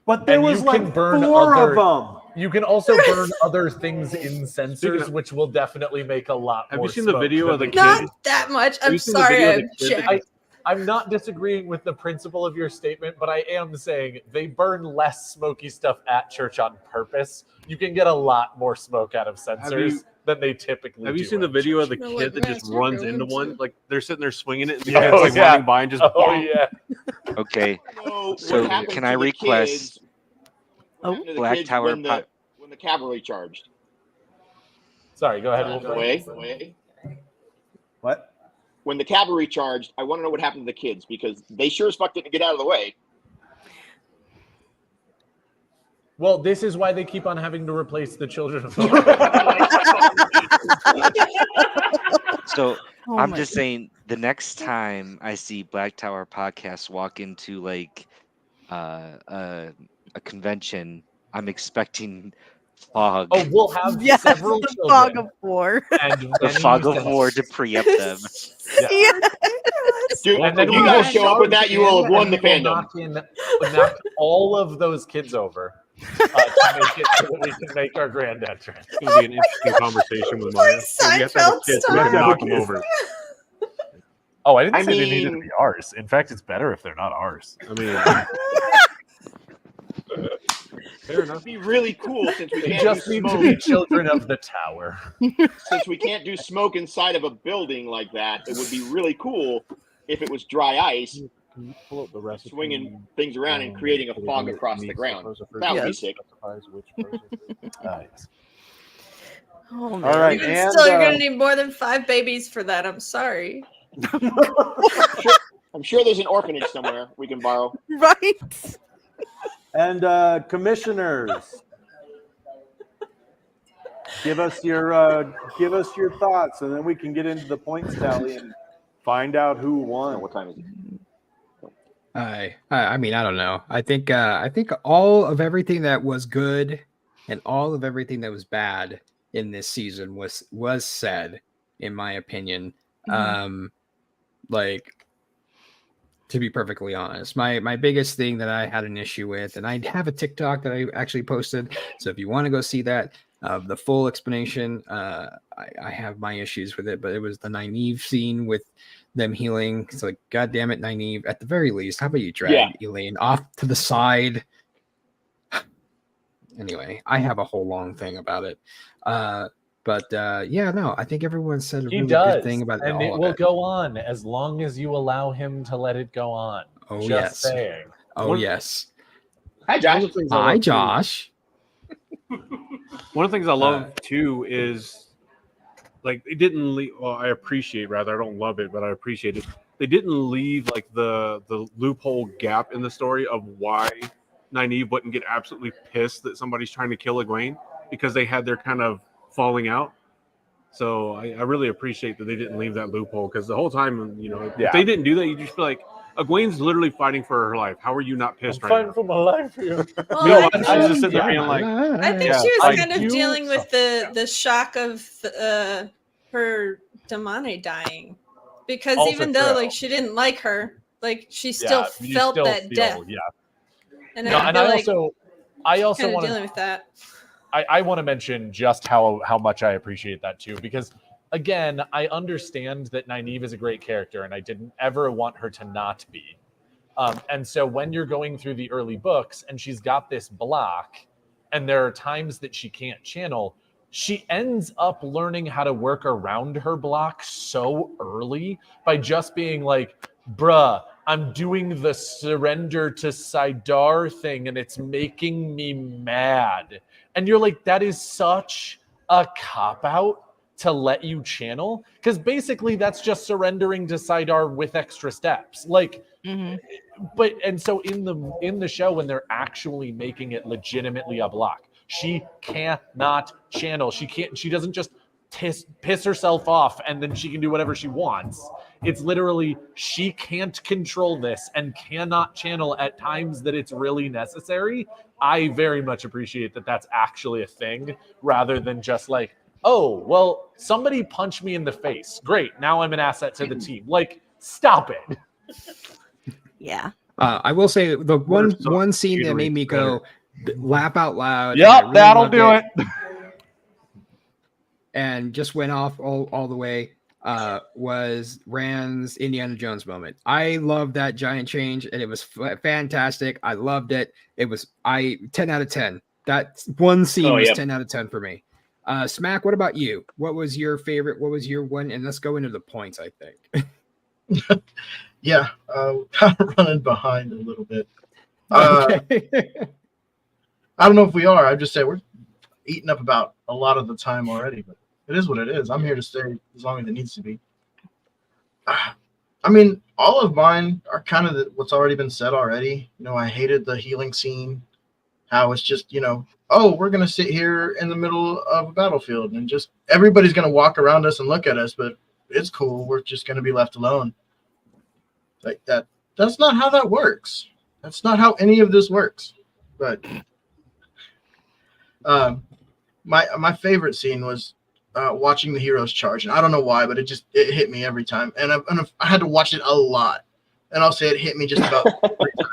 But there And was you like can burn 4 other- of them. You can also burn other things in sensors, which will definitely make a lot more. Have you seen the smoke video than of the the kid? Not that much. Have I'm you seen the sorry. video of I the kid that object. I'm not disagreeing with the principle of your statement, but I am saying they burn less smoky stuff at church on purpose. You can get a lot more smoke out of sensors than they typically do. Have you seen the at video of the You know kid what, that just Matt, you're runs going into one? to- Like they're sitting there swinging it, and the Yeah, kid's like yeah. running by and just. Oh bonk. yeah. Okay. What So happened can to I the request kids- what Oh. happened to the Black kids Tower when the cavalry charged? Sorry, go ahead. Away. What? When the cavalry charged, I want to know what happened to the kids because they sure as fuck didn't get out of the way. Well, this is why they keep on having to replace the children of the So Oh I'm my just saying the next time I see Black Tower podcast walk into like a convention, I'm expecting fog. Oh, we'll have Yes, several the children fog of war. and the many fog of sensors. war to preempt them. Yeah. Dude, And then if you we guys will show up with charge that, you will have in won and the we will fandom. knock all of those kids over to make it so that we can make our grand entrance. It's gonna be an interesting conversation with Maya. So we have to have a Seinfeld kid. So we have to style. knock them over. Oh, I didn't I say they needed to mean- be ours. In fact, it's better if they're not ours. I mean, fair enough. It'd be really cool since we They can't just do need to smoke. be children of the tower. Since we can't do smoke inside of a building like that, it would be really cool if it was dry ice Can you pull up the recipe? swinging things around and creating a fog across the ground. That would be Yes. sick. Yes. Oh, man. All right, Even and still, you're gonna need more than 5 babies for that. I'm sorry. I'm sure there's an orphanage somewhere we can borrow. Right. and commissioners, give us your thoughts, and then we can get into the points tally and find out who won. What time is it? I mean, I don't know. I think all of everything that was good and all of everything that was bad in this season was said, in my opinion. Like, to be perfectly honest, my biggest thing that I had an issue with, and I have a TikTok that I actually posted. So if you want to go see that, the full explanation, I have my issues with it, but it was the Nynaeve scene with them healing. It's like, God damn it, Nynaeve. At the very least, how about you drag Elaine off to the side? Anyway, I have a whole long thing about it. But yeah, no, I think everyone said a He really does, good thing about and all it of will it. go on as long as you allow him to let it go on. Oh, Just yes. saying. Oh, yes. Hi, Josh. Hi, Josh. One of the things I love too is like they didn't leave. Well, I appreciate rather. I don't love it, but I appreciate it. They didn't leave like the loophole gap in the story of why Nynaeve wouldn't get absolutely pissed that somebody's trying to kill Egwene because they had their kind of falling out. So I really appreciate that they didn't leave that loophole because the whole time, you know, Yeah. if they didn't do that, you just be like, Egwene's literally fighting for her life. How are you not pissed right now? For my life here. Well, No, I I was just sitting there being like, I think Yeah, she was I kind of do- dealing with the shock of her Damane dying, because Also even though true. like she didn't like her, like she still you felt still that feel- death, Yeah. and No, I and feel I like also kind of want dealing to with that. I want to mention just how much I appreciate that too, because again, I understand that Nynaeve is a great character, and I didn't ever want her to not be. And so when you're going through the early books and she's got this block, and there are times that she can't channel, she ends up learning how to work around her block so early by just being like, bruh, I'm doing the surrender to Sidar thing and it's making me mad. And you're like, that is such a cop-out to let you channel, because basically that's just surrendering to Sidar with extra steps. Like, but and so in the show, when they're actually making it legitimately a block, she cannot channel. She doesn't just piss herself off and then she can do whatever she wants. It's literally she can't control this and cannot channel at times that it's really necessary. I very much appreciate that that's actually a thing, rather than just like, oh, well, somebody punched me in the face. Great, now I'm an asset to the team. Like, stop it. Yeah. I will say the one so scene that made me go, laugh out loud. Yep, I really that'll loved do it. And just went off all the way was Rand's Indiana Jones moment. I loved that giant change, and it was fantastic. I loved it. It was 10 out of 10. That one scene was 10 out of 10 for me. Smack, what about you? What was your favorite? What was your one? And let's go into the points, I think. Yeah, kind of running behind a little bit. Okay. I don't know if we are. I just say we're eating up about a lot of the time already, but it is what it is. I'm here to stay as long as it needs to be. I mean, all of mine are kind of what's already been said already. You know, I hated the healing scene. How it's just, you know, oh, we're going to sit here in the middle of a battlefield and just everybody's going to walk around us and look at us, but it's cool. We're just going to be left alone. Like that. That's not how that works. That's not how any of this works. But my favorite scene was watching the heroes charge, and I don't know why, but it hit me every time, and I had to watch it a lot, and I'll say it hit me just about every time.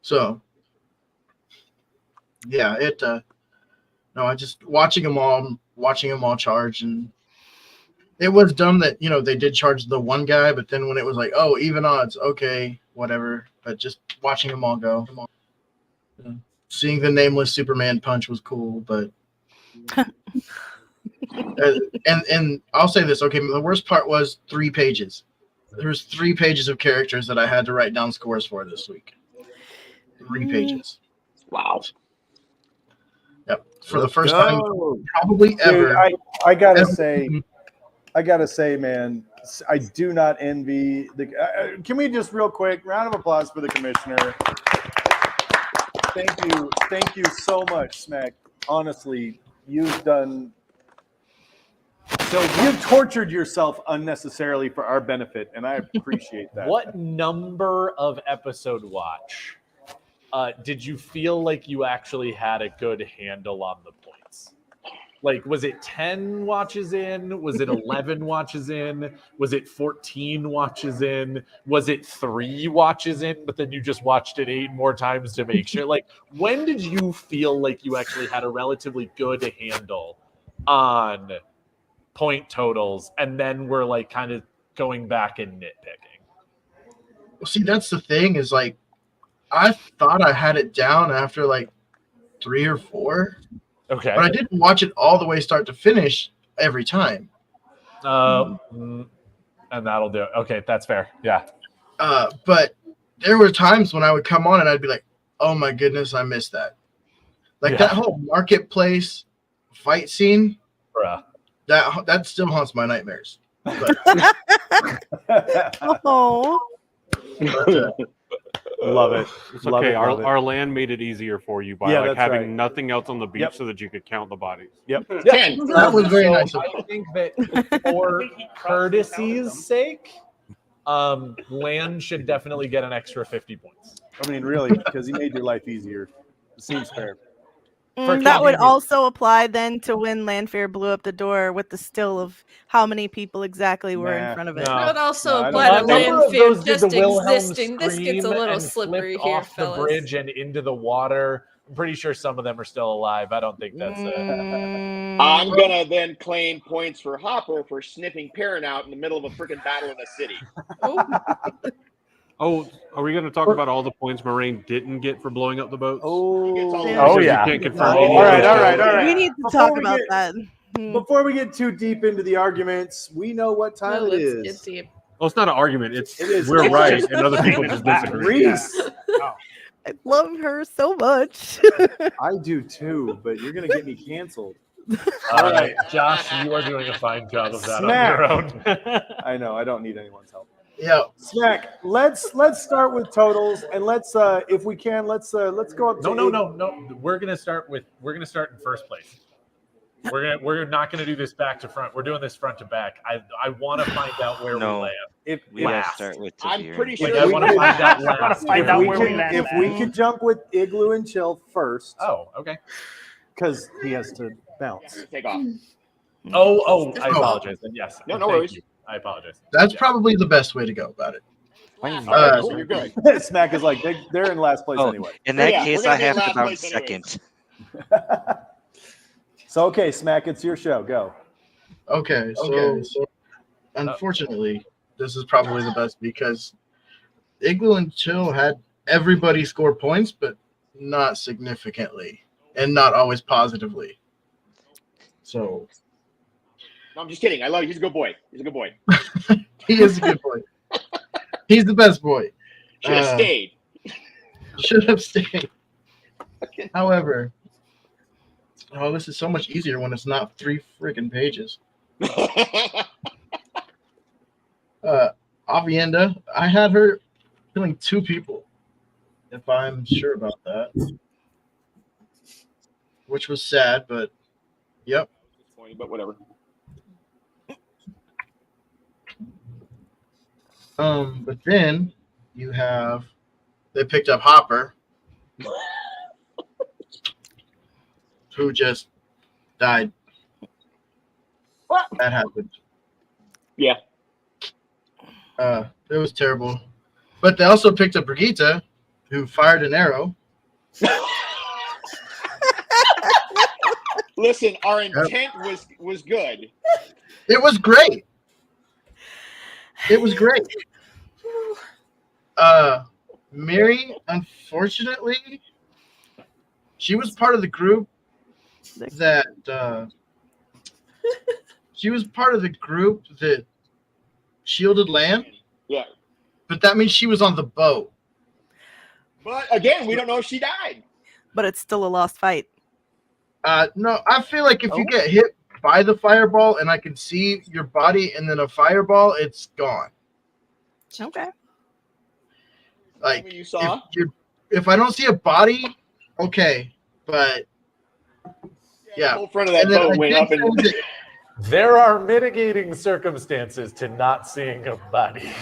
So yeah, I just watching them all charge, and it was dumb that, you know, they did charge the one guy, but then when it was like, oh, even odds, okay, whatever, but just watching them all go. Seeing the nameless Superman punch was cool, but and I'll say this, okay, the worst part was 3 pages. There was 3 pages of characters that I had to write down scores for this week. 3 pages. Wow. Yep. For the first time probably ever. Dude, I gotta say, man, I do not envy the. Can we just real quick round of applause for the commissioner? Thank you so much, Smack. Honestly, you've done. So you've tortured yourself unnecessarily for our benefit, and I appreciate that. What number of episode watch did you feel like you actually had a good handle on the points? Like, was it 10 watches in? Was it 11 watches in? Was it 14 watches in? Was it 3 watches in, but then you just watched it 8 more times to make sure? Like, when did you feel like you actually had a relatively good handle on point totals, and then we're like kind of going back and nitpicking? Well, see, that's the thing is, like, I thought I had it down after like 3 or 4. Okay. But I didn't watch it all the way start to finish every time. And that'll do it. Okay, that's fair. Yeah. But there were times when I would come on and I'd be like, oh my goodness, I missed that. Like that whole marketplace fight scene. Bruh. That still haunts my nightmares. But, Oh. Love it. It's Love okay. it, love it. Our land made it easier for you by Yeah, like that's having right. nothing else on the beach Yep. so that you could count the bodies. Yep. That was very nice of I think that for courtesies' sake, Land should definitely get an extra 50 points. I mean, really, because he made your life easier. It seems fair. That would also apply then to when Landfair blew up the door with the still of how many people exactly were in front of it. No. It would also No, I apply don't to know. A number of Landfair those did just the Wilhelm existing. This gets a scream little and slippery flipped here, off the fellas. bridge and into the water. I'm pretty sure some of them are still alive. I don't think that's it. I'm gonna then claim points for Hopper for sniffing Perrin out in the middle of a freaking battle in the city. Oh, are we going to talk about all the points Moraine didn't get for blowing up the boats? Oh, yeah. You can't confirm all any right, of all those. right. We need to Before talk we about get- that. Before we get too deep into the arguments, we know what time it Let's is. get deep. Well, it's not an argument. It's It is. we're right and other people just disagree. Reese, I love her so much. I do too, but you're gonna get me canceled. All right, Josh, you are doing a fine job of that Smack. on your own. I know. I don't need anyone's help. Yeah. Smack. Let's start with totals, and let's if we can, let's go up to No. We're gonna start in first place. We're not gonna do this back to front. We're doing this front to back. I want to find out where No. we land. If We gotta last. start with I'm Tavir. pretty sure. Like, I want to find out last. Find out we where we can, land if at. we could jump with Igloo and Chill first, Oh, okay. because he has to bounce. Take off. Oh, I apologize. Then yes. No Thank worries. you. I apologize. That's Yeah. probably the best way to go about it. Last. Uh, All right, so you're good. Smack is like they're in last place Oh, anyway. in that Yeah, we're case, gonna I be in have to last bounce place anyways. second. So okay, Smack, it's your show. Go. Okay, so unfortunately, this is probably the best because Igloo and Chill had everybody score points, but not significantly and not always positively. So No, I'm just kidding. I love you. He's a good boy. He's a good boy. he is a good boy. He's the best boy. Should have stayed. Should have stayed. However, this is so much easier when it's not 3 freaking pages. Avienda, I had her killing 2 people, if I'm sure about that. Which was sad, but yep. But whatever. But then you have they picked up Hopper, who just died. What? That happened. Yeah. It was terrible. But they also picked up Brigitte, who fired an arrow. Listen, our intent was good. It was great. It was great. Mary, unfortunately, she was part of the group that shielded land. Yeah. But that means she was on the boat. But again, we don't know if she died. But it's still a lost fight. No, I feel like if you get hit by the fireball and I can see your body and then a fireball, it's gone. Okay. Like You saw? if I don't see a body, okay, but The whole front of that And then boat I went did up and say that- There are mitigating circumstances to not seeing a body.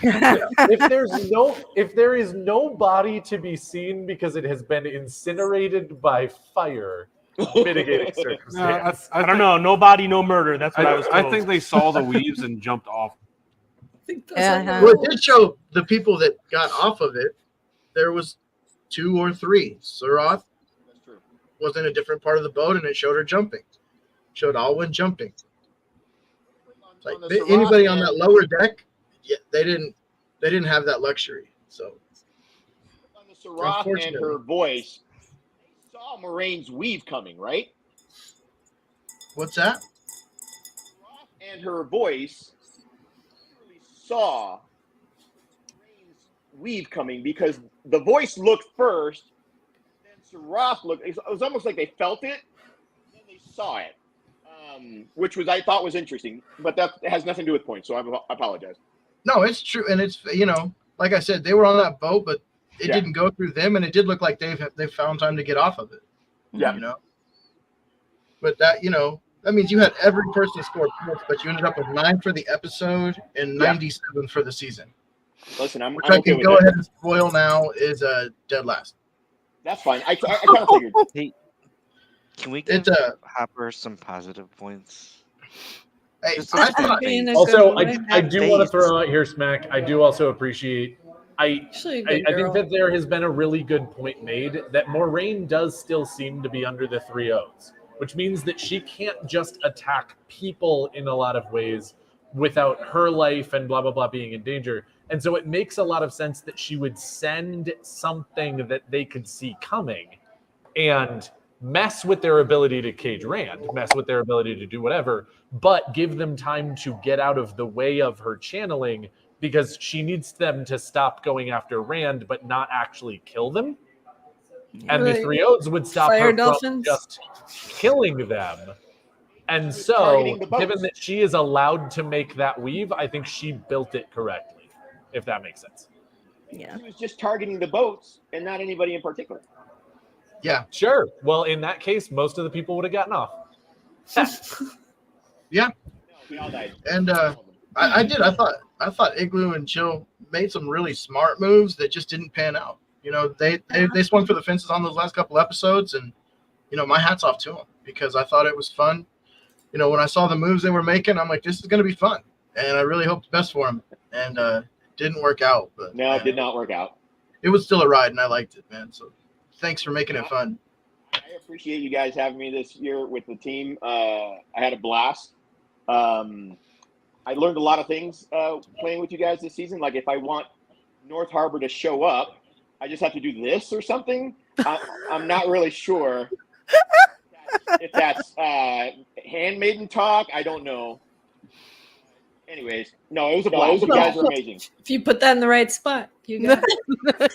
if there is no body to be seen because it has been incinerated by fire, mitigating circumstance. I don't know. No body, no murder. That's what I was told. I think they saw the weaves and jumped off. Well, it did show the people that got off of it. There was 2 or 3. Surath was in a different part of the boat, and it showed her jumping. Showed Alwyn jumping. It's like anybody on that lower deck, yeah, they didn't have that luxury. So on the Sarath and her voice saw Moraine's weave coming, right? What's that? Sarath and her voice saw Moraine's weave coming because the voice looked first, then Sarath looked. It was almost like they felt it, then they saw it, which was I thought was interesting, but that has nothing to do with points. So I apologize. No, it's true, and it's like I said, they were on that boat, but it Yeah. didn't go through them, and it did look like they found time to get off of it. Yeah. But that that means you had every person score points, but you ended up with 9 for the episode and 97 for the season. Listen, I'm Which okay I can with go that. ahead and spoil now is dead last. That's fine. I kind of figured. Hey, can we give It's Hopper some positive points? Hey, Just I a thought Being a Also, good boy. I do want to throw out here, Smack. I do also appreciate. Actually a good I think girl. that there has been a really good point made that Moraine does still seem to be under the 3 O's, which means that she can't just attack people in a lot of ways without her life and blah, blah, blah being in danger. And so it makes a lot of sense that she would send something that they could see coming and mess with their ability to cage Rand, mess with their ability to do whatever, but give them time to get out of the way of her channeling because she needs them to stop going after Rand, but not actually kill them. And the Right. 3 O's would stop Fire her from dolphins. just killing them. And so, targeting the boats. given that she is allowed to make that weave, I think she built it correctly, if that makes sense. Yeah. He was just targeting the boats and not anybody in particular. Yeah. Sure. Well, in that case, most of the people would have gotten off. Yeah. We all died. And I did. I thought Igloo and Chill made some really smart moves that just didn't pan out. They swung for the fences on those last couple episodes, and my hat's off to them because I thought it was fun. When I saw the moves they were making, I'm like, this is going to be fun, and I really hope the best for them. And didn't work out, but No, it did not work out. it was still a ride, and I liked it, man. So thanks for making it fun. I appreciate you guys having me this year with the team. I had a blast. I learned a lot of things playing with you guys this season. Like if I want North Harbor to show up, I just have to do this or something. I'm not really sure if that's handmaiden talk. I don't know. Anyways, no, it was a blast. You guys are amazing. If you put that in the right spot, you got it.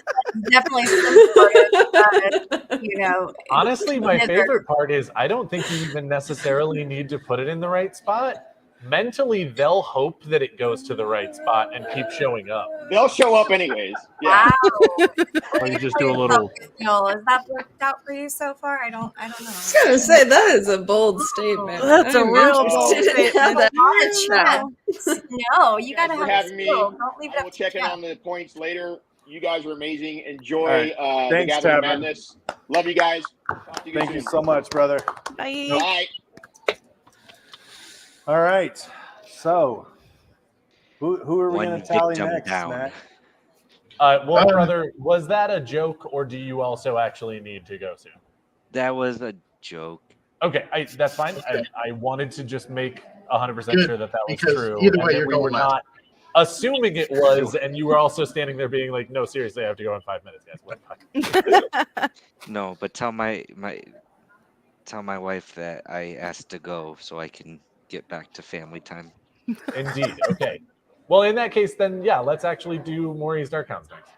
Definitely supportive, you know. Honestly, my Never- favorite part is I don't think you even necessarily need to put it in the right spot. Mentally, they'll hope that it goes to the right spot and keep showing up. They'll show up anyways. Yeah. Wow. Or you just do a little. Neil, has that worked out for you so far? I don't know. I was gonna say that is a bold statement. That's a I'm real bold interested in statement. that. No, you Thanks gotta for have having me. skill. Don't leave it I up will to check in chance. on the points later. You guys were amazing. Enjoy All right. the Thanks, Gathering Tavern. Madness. Love you guys. Talk to you Thank soon. you so much, brother. Bye. Bye. All right. So, who are we One going to tally victim next, down. Matt? Well, brother, was that a joke, or do you also actually need to go soon? That was a joke. Okay, that's fine. I wanted to just make 100% Good, sure that was because true. either and way, that you're we were going last. not assuming it was, and you were also standing there being like, "No, seriously, I have to go in 5 minutes, guys." We're fine. No, but tell my wife that I asked to go so I can get back to family time. Indeed. Okay. Well, in that case, then yeah, let's actually do Maury's Dark Hounds next.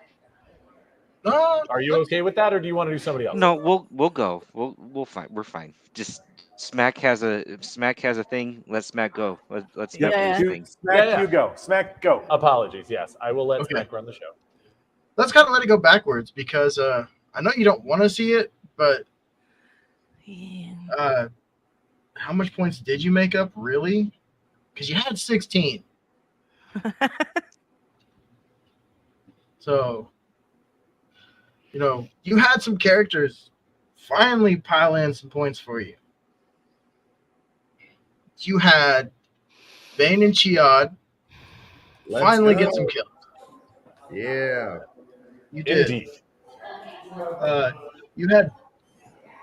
Are you okay with that, or do you want to do somebody else? No, we'll go. We'll fine. We're fine. Just Smack has a thing. Let Smack go. Let Smack do his You- thing. Smack, you go. Smack, go. Apologies. Yes, I will let Okay. Smack run the show. Let's kind of let it go backwards because I know you don't want to see it, but how much points did you make up, really? Because you had 16. So, you know, you had some characters finally pile in some points for you. You had Bane and Chiad Let's finally go. get some kills. Yeah. You did. Indeed. You had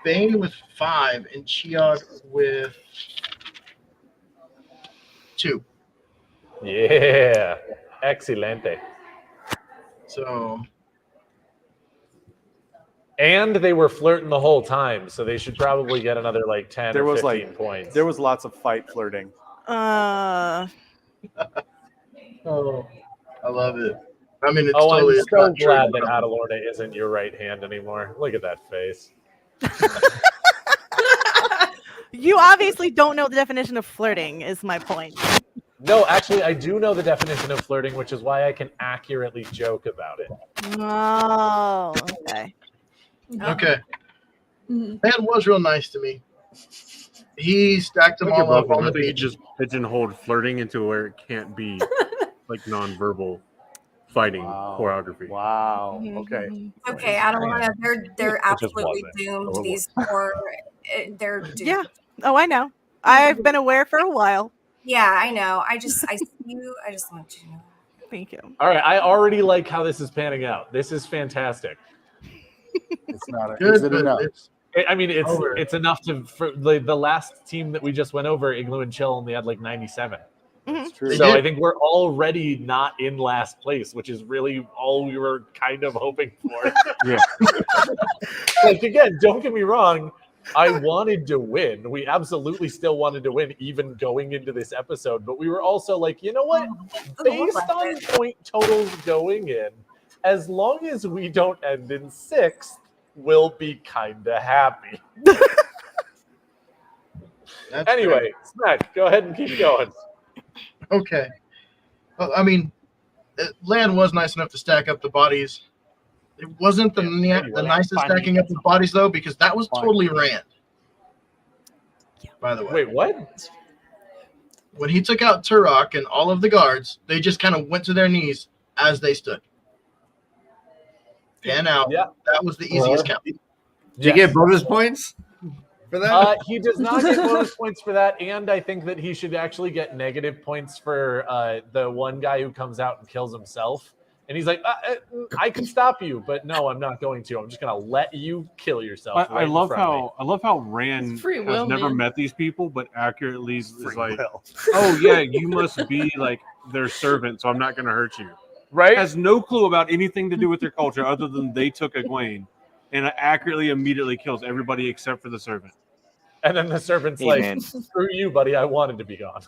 Bane with 5 and Chiad with 2. Yeah. Excelente. So And they were flirting the whole time, so they should probably get another like 10 There or was 15 like points. there was lots of fight flirting. oh, I love it. I mean, it's Oh, totally I'm so not true. glad that Adalorna isn't your right hand anymore. Look at that face. You obviously don't know the definition of flirting, is my point. No, actually, I do know the definition of flirting, which is why I can accurately joke about it. Oh, okay. Okay. Mhm. Man was real nice to me. He stacked them Okay, all up Broken, on I the think you beach. just pigeonholed flirting into where it can't be like nonverbal fighting Wow. choreography. Wow. Mhm, Okay. mhm. Okay, I don't want to. They're just absolutely wasn't. doomed. Oh, it These poor, they're doomed. Yeah. Oh, I know. I've been aware for a while. Yeah, I know. I see you. I just want you to know. Thank you. All right, I already like how this is panning out. This is fantastic. It's not. Good, Is it but enough? I mean, Over. it's enough to for the last team that we just went over, Igloo and Chill, only had like 97. It's true. They So did. I think we're already not in last place, which is really all we were kind of hoping for. Yeah. Like again, don't get me wrong, I wanted to win. We absolutely still wanted to win, even going into this episode. But we were also like, you know what? Based on point totals going in, as long as we don't end in 6th, we'll be kind of happy. That's Anyway, Smack, go ahead and keep going. great. Okay. Well, I mean, Land was nice enough to stack up the bodies. It wasn't the nicest finally stacking up the bodies, though, because that was Fine. totally Rand. By the way. Wait, what? When he took out Turok and all of the guards, they just kind of went to their knees as they stood. Pan out. Yeah. That was the easiest count. Did you get bonus points for that? He does not get bonus points for that, and I think that he should actually get negative points for the one guy who comes out and kills himself. And he's like, I can stop you, but no, I'm not going to. I'm just gonna let you kill yourself. I love how Rand It's free has will, never man. met these people, but accurately is Free like, will. oh yeah, you must be like their servant, so I'm not going to hurt you. Right? Has no clue about anything to do with their culture other than they took Egwene, and accurately immediately kills everybody except for the servant. And then the servant's Hey, like, man. screw you, buddy. I wanted to be gone.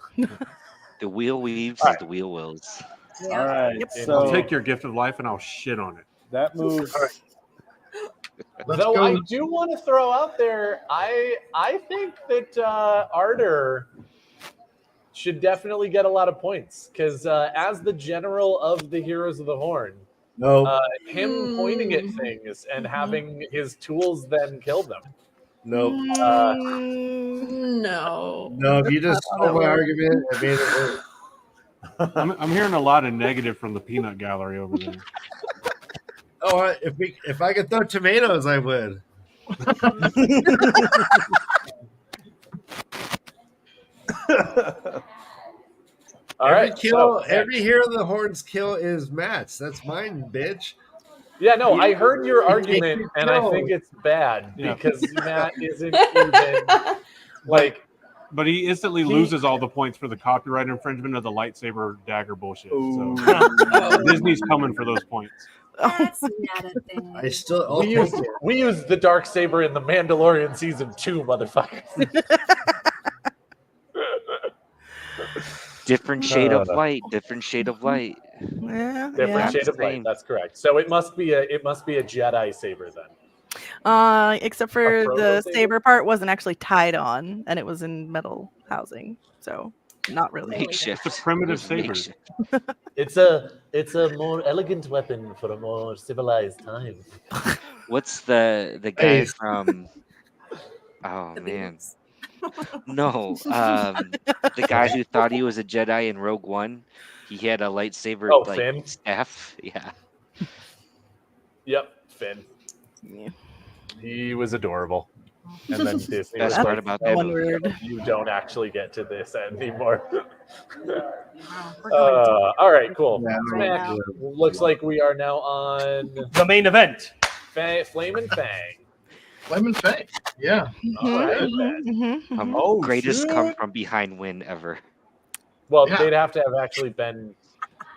The wheel weaves All as right. the wheel wills. All right. Yep. So I'll take your gift of life and I'll shit on it. that moves. Let's Though go. I do want to throw out there, I think that Ardor should definitely get a lot of points because as the general of the Heroes of the Horn, No, him pointing at things and having his tools then kill them. no, No. no. If you just How stole that my works. argument, I made it work. I'm hearing a lot of negative from the peanut gallery over there. Oh, if I could throw tomatoes, I would. All right, kill, so, every hero of the horns kill is Matt's. That's mine, bitch. yeah, no, I heard your He argument, takes and I control. think it's bad Yeah. because Matt isn't even like. But he instantly He- loses all the points for the copyright infringement of the lightsaber dagger bullshit. Ooh. So Disney's coming for those points. That's not a thing. I still. I'll We take used, it. we used the dark saber in the Mandalorian season 2, motherfuckers. Different shade of light. Different shade of light. Yeah. Different yeah. shade of light. Same. That's correct. So it must be a Jedi saber then. Except for Frodo the saber? saber part wasn't actually tied on, and it was in metal housing, so not really. Makeshift. It's a primitive It was saber. makeshift. It's a more elegant weapon for a more civilized time. What's the guy Hey. from? Oh The man, Beatles. no. The guy who thought he was a Jedi in Rogue One. He had a lightsaber Oh, like Finn? staff. Yeah. Yep, Finn. Yeah. He was adorable. And then Disney Best was part like, about that One movie. word. you don't actually get to this anymore. Wow, we're going to- All right, cool. Yeah, Smack. yeah. Looks like we are now on The main event. Flame and Fang. Lemon Fang. Yeah. All right, Mhm, then. mhm, mhm. Oh, Greatest shit. come from behind win ever. Well, Yeah. they'd have to have actually been,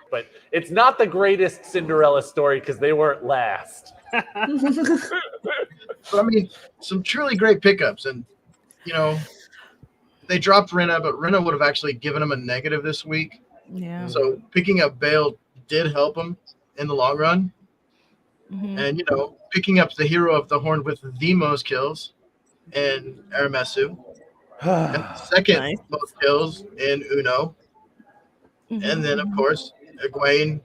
but it's not the greatest Cinderella story because they weren't last. But I mean, some truly great pickups, and you know, they dropped Rinna, but Rinna would have actually given him a negative this week. Yeah. So picking up Bale did help him in the long run, Mhm. and you know, picking up the hero of the horn with the most kills in Aramesu, and second Nice. most kills in Uno, and then of course Egwene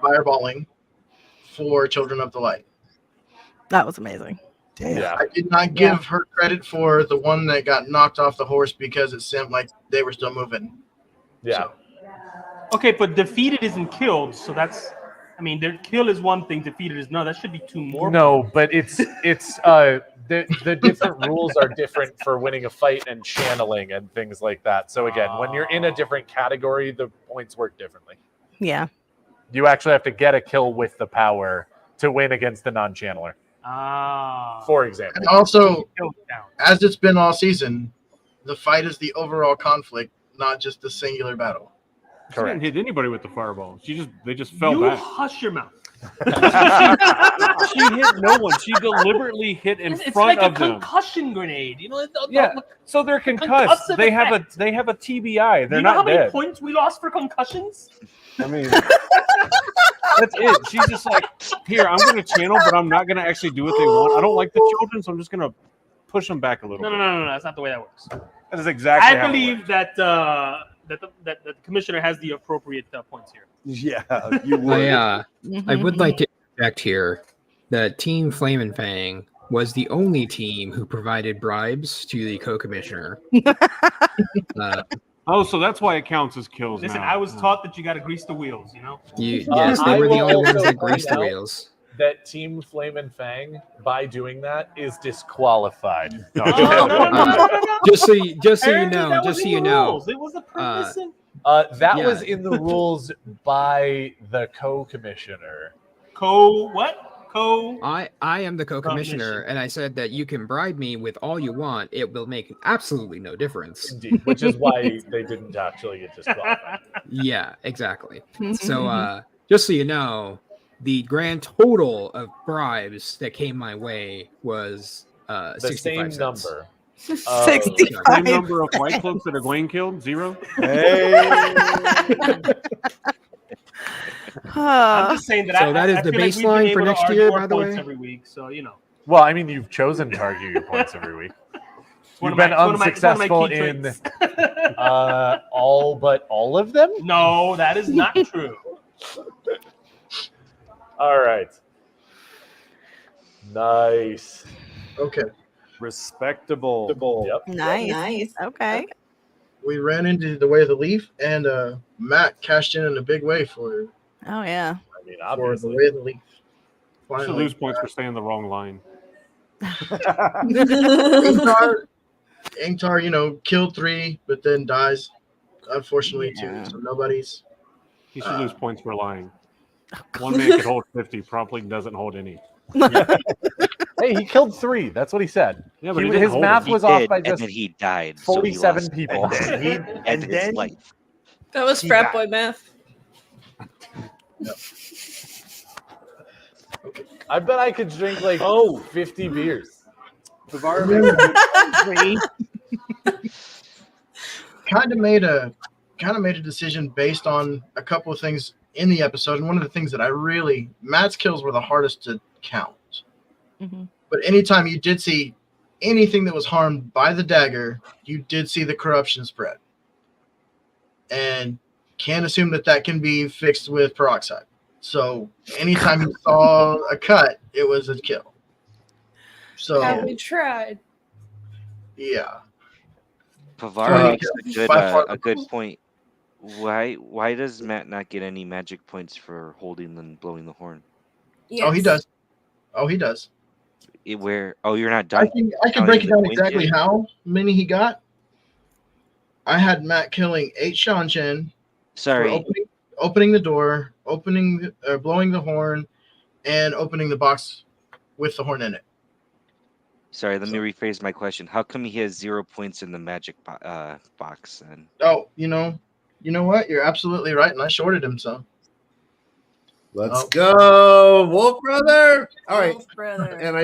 fireballing for Children of the Light. That was amazing. Yeah. I did not give her credit for the one that got knocked off the horse because it seemed like they were still moving. Yeah. So, Okay, but defeated isn't killed, so that's. I mean, their kill is one thing, defeated is no. That should be two more. No, but it's the different rules are different for winning a fight and channeling and things like that. So again, when you're in a different category, the points work differently. Yeah. You actually have to get a kill with the power to win against the non-channeler, Ah. for example. and also, Kill count. as it's been all season, the fight is the overall conflict, not just the singular battle. She didn't Correct. hit anybody with the fireball. They just fell You back. hush your mouth. She hit no one. She deliberately hit in It's front like a of them. concussion grenade. You know. Yeah. So they're concussed. Concussive They have effect. a TBI. Do They're you know how not many dead. points we lost for concussions? I mean, that's it. She's just like, here, I'm going to channel, but I'm not going to actually do what they want. I don't like the children, so I'm just going to push them back a little No, bit. no. That's not the way that works. That is exactly I how it believe works. that that the commissioner has the appropriate points here. Yeah, you would. I Mhm, would mhm. like to interject here that Team Flame and Fang was the only team who provided bribes to the co-commissioner. Oh, so that's why it counts as kills Listen, now. I was taught that you got to grease the wheels. You know. Yes, I they were the will only ones also that graced the point out- wheels. That Team Flame and Fang, by doing that, is disqualified. No, No. Just so you Apparently know, that just was so in you the know, rules. It was a permissive. That Yeah. was in the rules by the co-commissioner. I am the co-commissioner, and I said that you can bribe me with all you want. It will make absolutely no difference. Indeed, which is why they didn't actually get disqualified. Yeah, exactly. So, just so you know, the grand total of bribes that came my way was The 65 same cents. number. 65. Same number of white cloaks that Egwene killed? 0? Hey. I'm just saying that. So that is I the feel like we've been baseline for able to next argue year, our by the points way? every week. So Well, I mean, you've chosen to argue your points every week. one You've of been my- it's one of my unsuccessful key in traits. all but all of them. No, that is not true. All right. Nice. Okay. Respectable. Yep. Nice. Okay. We ran into the way of the leaf, and Matt cashed in a big way for Oh yeah. I mean, the obviously. way of the leaf. You should Finally, lose points for staying the wrong line. Ingtar, killed 3, but then dies. Unfortunately, Yeah. too. So nobody's. He should lose points for lying. One man could hold 50, probably doesn't hold any. Hey, he killed 3. That's what he said. Yeah, but he didn't his hold math him. was He off did, by and just then he died. so he 47 lost people. points And he- and and his then- life. That was He frat died. boy math. I bet I could drink like 50 beers. Kind of made a decision based on a couple of things in the episode, and one of the things that Matt's kills were the hardest to count. Mhm. But anytime you did see anything that was harmed by the dagger, you did see the corruption spread, and can't assume that can be fixed with peroxide. So anytime you saw a cut, it was a kill. So Have we tried? yeah. Pavar makes a good by far a good point. Why does Matt not get any magic points for holding and blowing the horn? Oh, he does. You're not I done. can counting break it the down points exactly yet? how many he got. I had Matt killing 8 Shan for Sorry, opening the door, blowing the horn, and opening the box with the horn in it. sorry. Let me rephrase my question. How come he has 0 points in the magic box? And Oh, you know what? You're absolutely right, and I shorted him some. Let's go, Wolf Brother. All right. Wolf brother. And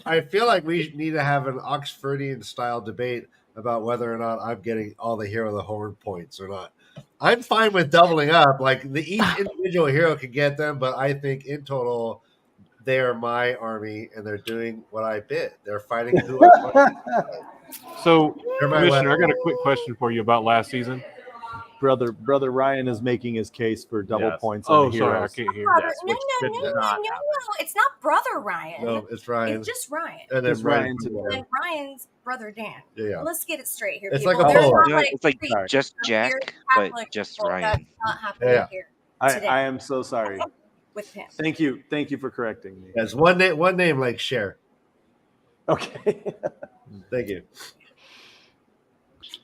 I feel like we need to have an Oxfordian style debate about whether or not I'm getting all the hero of the horn points or not. I'm fine with doubling up. Like each individual hero can get them, but I think in total they are my army and they're doing what I bid. They're fighting who I want. So, They're my Commissioner, I weapon. got a quick question for you about last season. Brother Ryan is making his case for double Yes. points on Oh, the sorry, I heroes. can't hear. Robert, which did not happen. It's not brother Ryan. No, it's Ryan. It's just Ryan. And then Just Ryan And Ryan's brother Dan. Yeah. Let's get it straight here. It's people. like a There's poll. not No, it's like three just weird Jack, but Catholic just people. Ryan. That's not happening Yeah. here I today am so sorry. with him. Thank you for correcting me. That's one name like Cher. Okay. Thank you.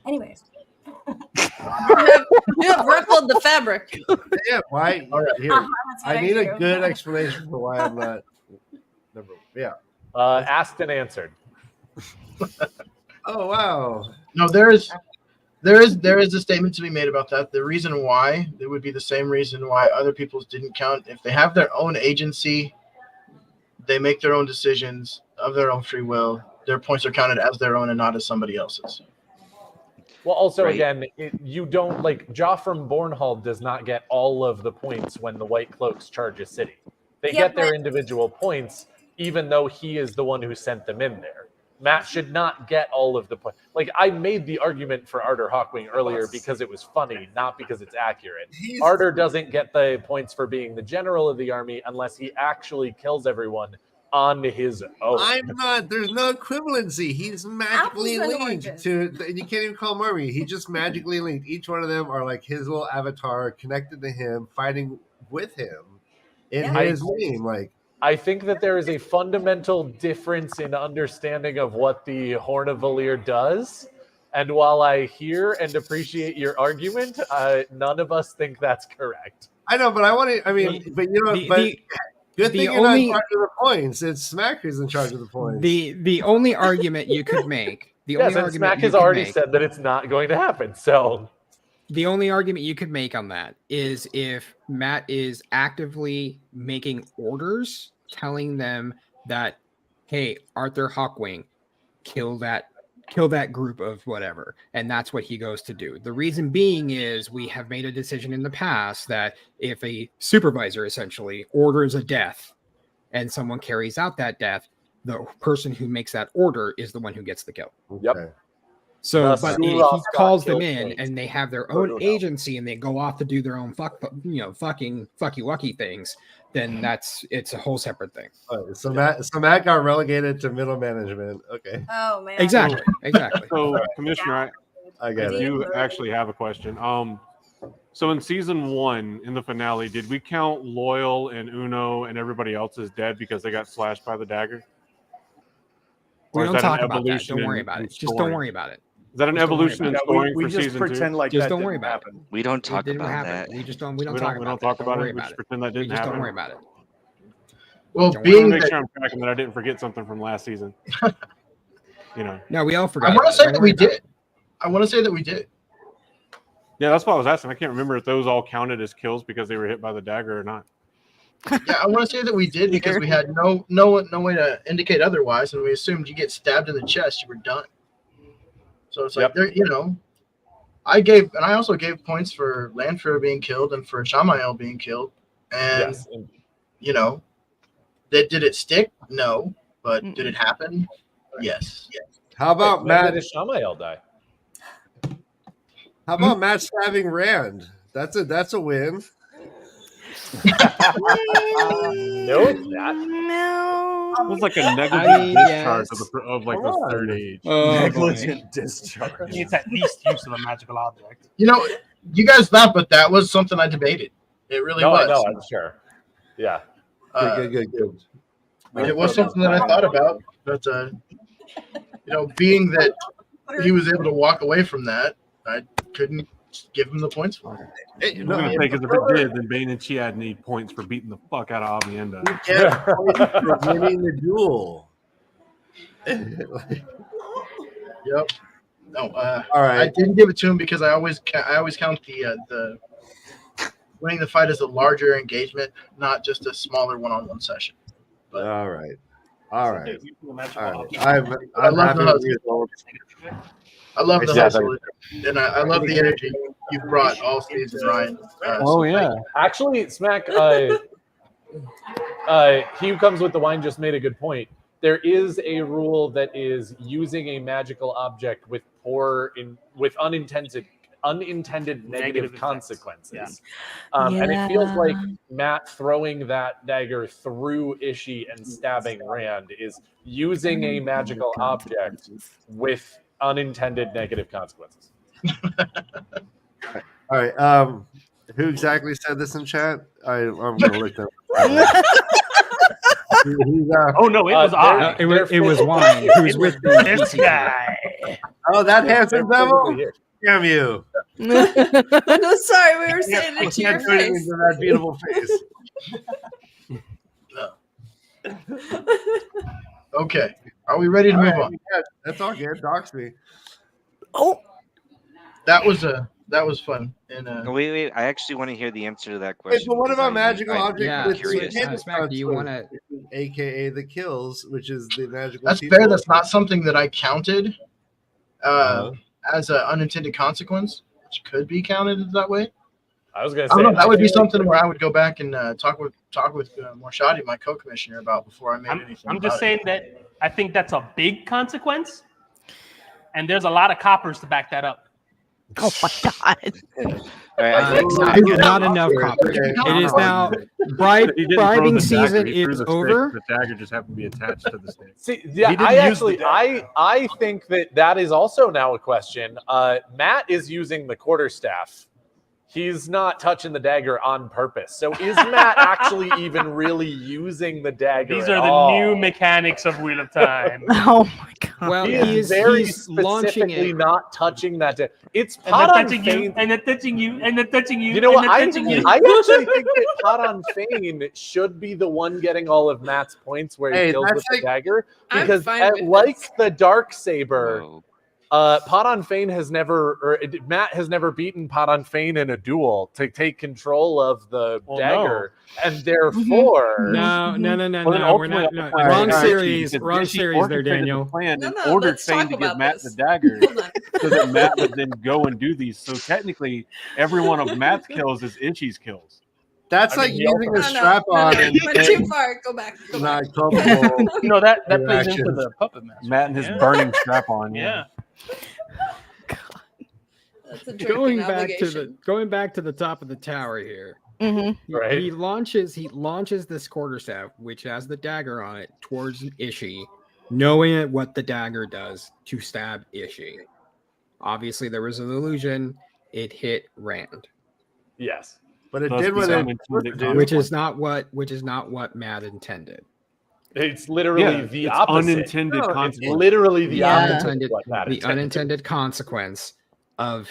Anyways, You have ruffled the fabric. Yeah, why? All right. Here, that's what I need do. a good explanation for why I'm not. Number. Yeah. Asked and answered. Oh wow. No, there is a statement to be made about that. The reason why it would be the same reason why other people's didn't count. If they have their own agency, they make their own decisions of their own free will. Their points are counted as their own and not as somebody else's. Well, also, Right. again, you don't like Joffrey Bornhall does not get all of the points when the White Cloaks charge a city. They Yeah, get their but- individual points, even though he is the one who sent them in there. Matt should not get all of the points. Like, I made the argument for Arthur Hawkwing earlier because it was funny, not because it's accurate. Arthur doesn't get the points for being the general of the army unless he actually kills everyone on his own. I'm not. There's no equivalency. He's magically Apples and linked oranges. to. And you can't even call him army. He just magically linked. Each one of them are like his little avatar connected to him, fighting with him in Yeah. his name. Like I think that there is a fundamental difference in understanding of what the Horn of Valir does. And while I hear and appreciate your argument, none of us think that's correct. I know, but I want to. I mean, but you know, good thing you're not in charge of the points. It's Smack who's in charge of the points. The only argument you could make, Yes, and Smack has already said that it's not going to happen. So the only argument you could make on that is if Matt is actively making orders, telling them that, hey, Arthur Hawkwing, kill that group of whatever, and that's what he goes to do. The reason being is we have made a decision in the past that if a supervisor essentially orders a death and someone carries out that death, the person who makes that order is the one who gets the kill. Yep. So, but he calls them in, and they have their own agency, and they go off to do their own fucking fucky wucky things. Then it's a whole separate thing. So Matt got relegated to middle management. Okay. Oh man. Exactly. So, Commissioner, I get it. You actually have a question. So in season 1, in the finale, did we count Loyal and Uno and everybody else as dead because they got slashed by the dagger? We Or is don't that an talk about that. evolution Don't worry in- about in it. Just don't scoring? worry about it. Is that an Just don't worry evolution in about it. scoring we for just season pretend 2? like Just that don't worry didn't about happen. We don't It talk didn't about happen. that. We don't We talk don't about talk that. about Don't worry it. We about just it. pretend that We didn't just happen. don't worry about it. Well, Don't I want being to make that sure I'm tracking that I didn't forget something from last season. No, we all forgot. I want about to say it. Don't that worry we about did. I want to say that we did. Yeah, that's what I was asking. I can't remember if those all counted as kills because they were hit by the dagger or not. Yeah, I want to say that we did because we had no way to indicate otherwise, and we assumed you get stabbed in the chest, you were done. So it's like there, I also gave points for Lanfear being killed and for Shamael being killed, and did it stick? No, but did it happen? Yes. How about When Matt? did Shamael die? How about Matt stabbing Rand? That's a win. No, it's not. No. It was like a negligent discharge yes. of like the third age. Negligent discharge. It's at least use of a magical object. You guys laugh, but that was something I debated. It really No, was. I know, I'm sure. Yeah. Good. It was something that I thought about, but being that he was able to walk away from that, I couldn't give him the points for it. I was going to say, because if it did, then Bane and Chiad need points for beating the fuck out of Avienda. Yeah, for winning the duel. Yep. No. All right. I didn't give it to him because I always count the winning the fight as a larger engagement, not just a smaller one-on-one session. All right. All right. I love the hustle. I love the Yeah, hustle, and I love the energy you brought all season, Ryan. Actually, Smack, he who comes with the wine just made a good point. There is a rule that is using a magical object with unintended negative consequences. And it feels like Matt throwing that dagger through Ishii and stabbing Rand is using a magical object with unintended negative consequences. All right. Who exactly said this in chat? I'm gonna look them. Oh no, it was I. It was Wine who's with this guy. Oh, that handsome devil! Damn you! Sorry, we were saying it to your Turning face. into that beautiful face. Okay, are we ready to move on? Yeah, that's all good. Dox me. Oh, that was fun. And Wait. I actually want to hear the answer to that Wait, question. but what because about magical object? yeah, with curious. Smack, do you want to? AKA the kills, which is the magical. that's people. fair. That's not something that I counted as an unintended consequence, which could be counted that way. I was going I to don't say know. That would be I feel like something where I would go back and talk with Morshadi, my co-commissioner, about before I made anything. I'm about just it. saying that I think that's a big consequence, and there's a lot of coppers to back that up. oh my God. Not enough coppers. It is now He didn't throw bribing the dagger, season he threw is the stick. over. The dagger just happened to be attached to the stick. See, yeah, I think that is also now a question. Matt is using the quarterstaff he's not touching the dagger on purpose. So is Matt actually even really using the dagger? These at are the all? new mechanics of Wheel of Time. Oh my god. Well, He is he's very launching specifically it. not touching that. It's And Pot then on touching you, Fane. and then touching you, and then touching you. You know and what? then touching you. I actually think that Pot on Fane should be the one getting all of Matt's points where he Hey, kills that's with the like- dagger. I'm Because fine with like this. the Dark Saber, Whoa. Pot on Fane has never, Matt has never beaten Pot on Fane in a duel to take control of the Well, dagger, and therefore, No. Well, then We're not. ultimately, No. the plan Wrong is series. because Wrong Rishi series there, orchestrated Daniel. The plan No, and no, ordered let's Fane talk to give about Matt this. the dagger Hold on. so that Matt would then go and do these. So technically, every one of Matt's kills is Ishii's kills. That's I like mean, using a No, strap no, on no, and you went too far. Go back. Go back. not culpable. No, that plays into Interactions. the puppet master. Matt and his Yeah. burning strap on. Yeah. That's a drinking obligation. Going back to the top of the tower here. Mhm. Right. He launches this quarterstaff, which has the dagger on it, towards Ishii, knowing what the dagger does to stab Ishii. Obviously, there was an illusion. It hit Rand, yes. But it Thus did what the it unintended did. which is not what Matt intended. It's literally Yeah, the it's opposite. unintended No, it's It's consequence. literally the Yeah. opposite. Unintended, of what Matt the intended. unintended consequence of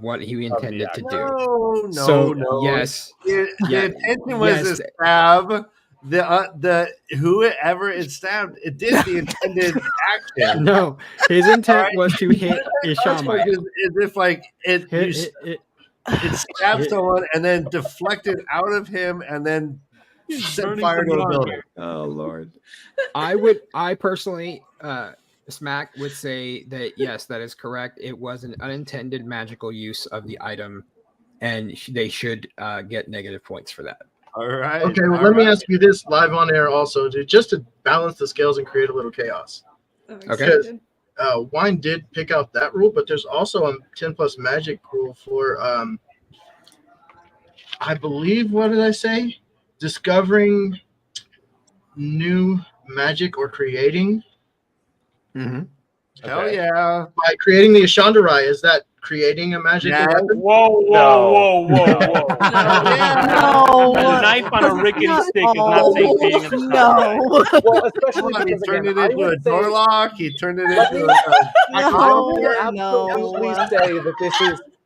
what he intended to do. No, So no. yes, The Yeah, intention was yes. to stab the whoever it stabbed. It did the intended action. no, his intent Alright. was to hit It's Ishama. as if like it stabbed someone and then deflected out of him and then set burning fire to the a yard. building. Oh Lord. I personally, Smack would say that yes, that is correct. It was an unintended magical use of the item, and they should get negative points for that. All right. Okay, well, all let me right. ask you this live on air also, dude, just to balance the scales and create a little chaos. I'm Okay. excited. Wine did pick out that rule, but there's also a 10 plus magic rule for, I believe, what did I say? Discovering new magic or creating. Mm-hmm. Hell Okay. yeah. By creating the Ashandarai, is that creating a magic Yeah. weapon? Whoa, whoa, No. whoa, whoa, whoa. No. A knife on a rickety stick is not saying being in a No. Well, especially Come on, he because turned again, it I into a would say- door lock. He turned it Let into me- a I would No, absolutely no. say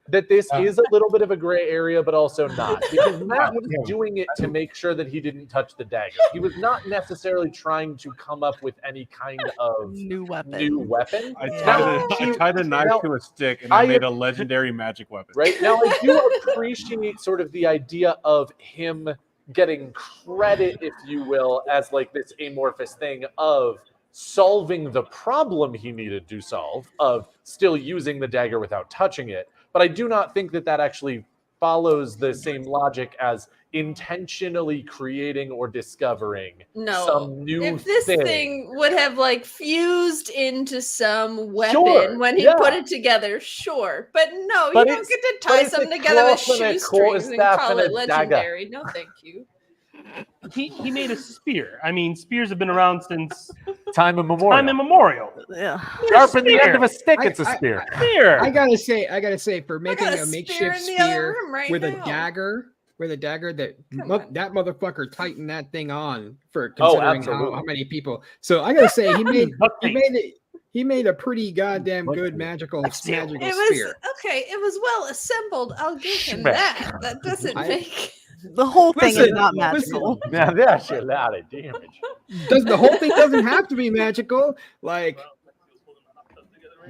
that this is a little bit of a gray area, but also not, because Matt was doing it to make sure that he didn't touch the dagger. He was not necessarily trying to come up with any kind of New weapon. new weapon. I Yeah. tied a knife Now, to a stick and I- I made a legendary magic weapon. Right now, I do appreciate sort of the idea of him getting credit, if you will, as like this amorphous thing of solving the problem he needed to solve of still using the dagger without touching it. But I do not think that that actually follows the same logic as intentionally creating or discovering No. some new If this thing. thing would have like fused into some weapon Sure, when he yeah. put it together, sure. But no, But you don't it's- get to but tie it's a something together with cloth and a shoestrings and staff call and it a dagger. legendary. No, thank you. He made a spear. I mean, spears have been around since Time immemorial. time immemorial. Yeah. Sharpen the end of a stick, I- it's a spear. Spear. I gotta say, for making got a a makeshift spear in the other spear room right with now. a dagger, that Come on. that motherfucker tightened that thing on for Oh, considering absolutely. how many people. So I gotta say, Duct tape. he made a pretty goddamn good magical It spear. was okay. It was well assembled. I'll give him that. That doesn't I- make. The whole thing is Listen, not listen. magical. Now that's a lot of damage. The whole thing doesn't have to be magical. Like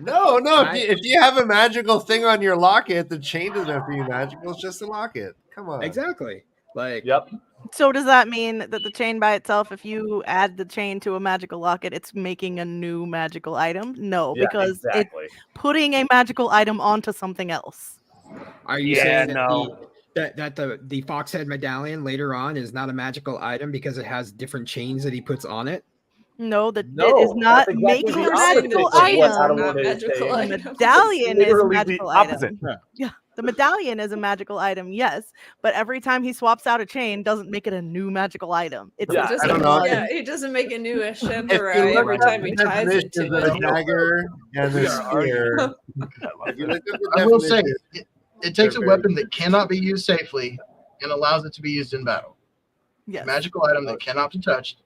No. If you have a magical thing on your locket, the chain doesn't have to be magical. It's just a locket. Come on. exactly. Like Yep. So does that mean that the chain by itself, if you add the chain to a magical locket, it's making a new magical item? No, Yeah, because it's exactly. putting a magical item onto something else. Are you Yeah, saying that no. the fox head medallion later on is not a magical item because it has different chains that he puts on it? No, that it No, is not that's exactly making the a opposite magical of what item. Adam Not is magical saying. The items. medallion is a Literally the magical opposite. item. Yeah, the medallion is a magical item, yes, but every time he swaps out a chain doesn't make it a new magical item. It's Yeah, just I don't know. Yeah, he doesn't make a new If you Ashandarai look every up time he the ties it definitions to of it. a dagger and the spear, if you look up the I will say, definition, It takes They're a very weapon that cannot be used safely and allows it to be used in battle. Yes. A magical item that cannot be touched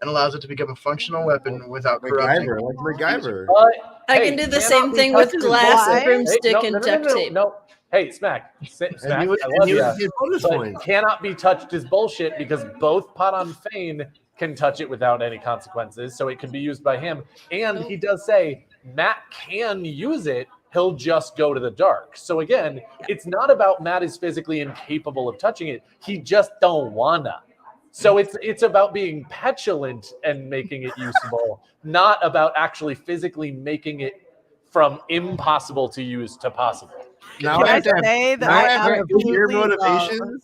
and allows it to become a functional weapon without corrupting. MacGyver, like MacGyver. I Hey, can do the cannot same be thing with touched is glass, bullshit. a broomstick, no, and no, no, duct no, tape. no. Hey, Smack. Smack. And you I love would you. get bonus But points. cannot be touched is bullshit because both Padan Fane can touch it without any consequences, so it can be used by him. And he does say Matt can use it. He'll just go to the dark. So again, it's not about Matt is physically incapable of touching it. He just don't wanna. So it's about being petulant and making it usable, not about actually physically making it from impossible to use to possible. Now Can I I have to have, say that now I I have to have sheer absolutely motivation.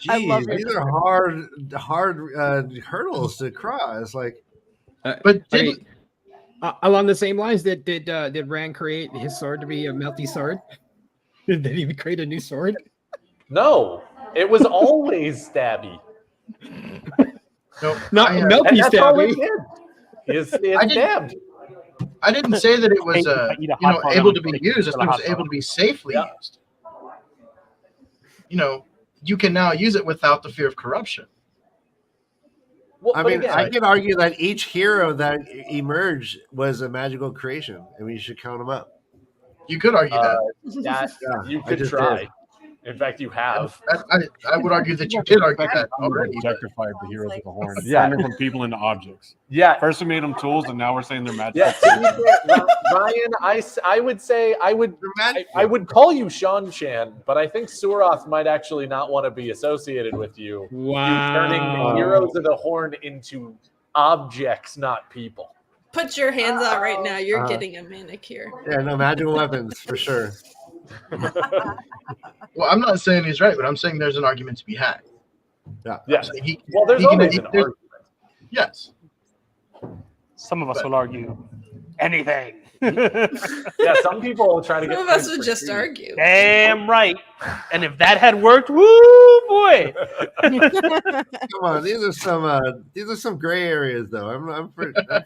I love Jeez, your these are hard hurdles to cross. Like, But Okay, along the same lines, did Rand create his sword to be a melty sword? Did he create a new sword? No, it was always stabby. no, Not I, melty And that's all it stabby. did. It's I didn't- stabbed. I didn't say that it was Hey, eat a hot dog able on to a be stick used. I instead think of it was hot able dog. to be safely Yeah. used. You can now use it without the fear of corruption. Well, I but mean, again, I can argue that each hero that emerged was a magical creation, and we should count them up. You could argue that. that Yeah, you I could just try. did. In fact, you have. I would argue that you did argue that We already. but- objectified the heroes of the horn. Yeah. Turning from people into objects. Yeah. First we made them tools, and now we're saying they're magic. Yeah. To be fair, Ryan, I would say I would call you Sean Chan, but I think Suroth might actually not want to be associated with you. You turning the heroes of the horn into objects, not people. Put your hands out right now. You're Uh-huh. getting a manicure. Yeah, no magical weapons for sure. Well, I'm not saying he's right, but I'm saying there's an argument to be had. Yeah. Yes. So he- Well, there's he can- always an there's- argument. Yes. Some of us will argue anything. Yeah, some people will try to get. Some of us points would for just cheating. argue. Damn right. And if that had worked, woo boy. Come on, these are some gray areas though. I'm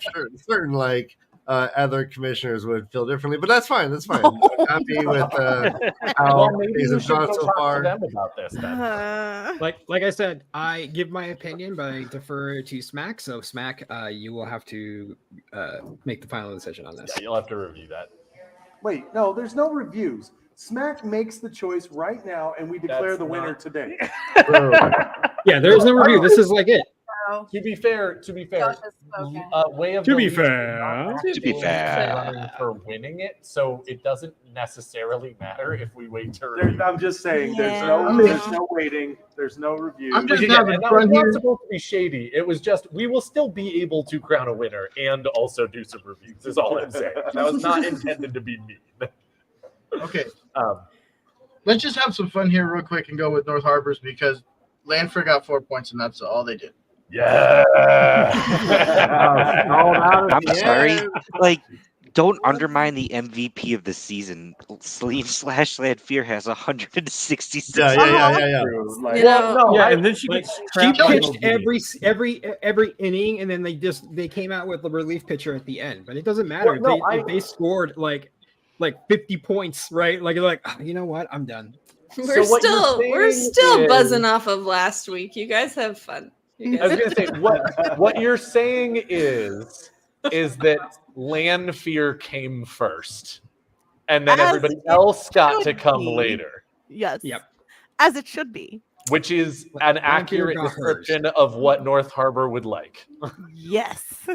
sure certain like other commissioners would feel differently, but that's fine. That's fine. I'm happy with how Well, maybe things you have should gone go so talk far. to them about this then. Like I said, I give my opinion, but I defer to Smack. So Smack, you will have to make the final decision on this. Yeah, you'll have to review that. Wait, no, there's no reviews. Smack makes the choice right now, and we declare That's the winner not- today. Yeah, there is no review. This is like it. So, To be fair, Josh has spoken. Way of To the be League is fair. not To be actually fair. running for winning it, so it doesn't necessarily matter if we wait to There, review. I'm just saying, Yeah. there's no waiting, there's no review. I'm just Yeah, having and that was fun not here. supposed to be shady. It was just we will still be able to crown a winner and also do some reviews. Is all I'm saying. That was not intended to be mean. Okay. Um, Let's just have some fun here real quick and go with North Harbors because Lanford got 4 points and that's all they did. yeah. I'm sorry. Like, don't undermine the MVP of the season. Sleeve/Land Fear has 166. Yeah. You Well, know, no, Yeah, I- and then she Like, gets she trapped on pitched OB. every inning, and then they came out with the relief pitcher at the end. But it doesn't matter. Well, no, If they scored like 50 points, right? Like, you're like, "Oh, you know what? I'm done. we're what you're we're saying still is- buzzing off of last week. You guys have fun. You I was guys gonna say what you're saying is that Lanfear came first, and then As everybody it else got to should come be. later, Yes. Yep. As it should be. which is an accurate got hers. description of what North Harbor would like. Yes.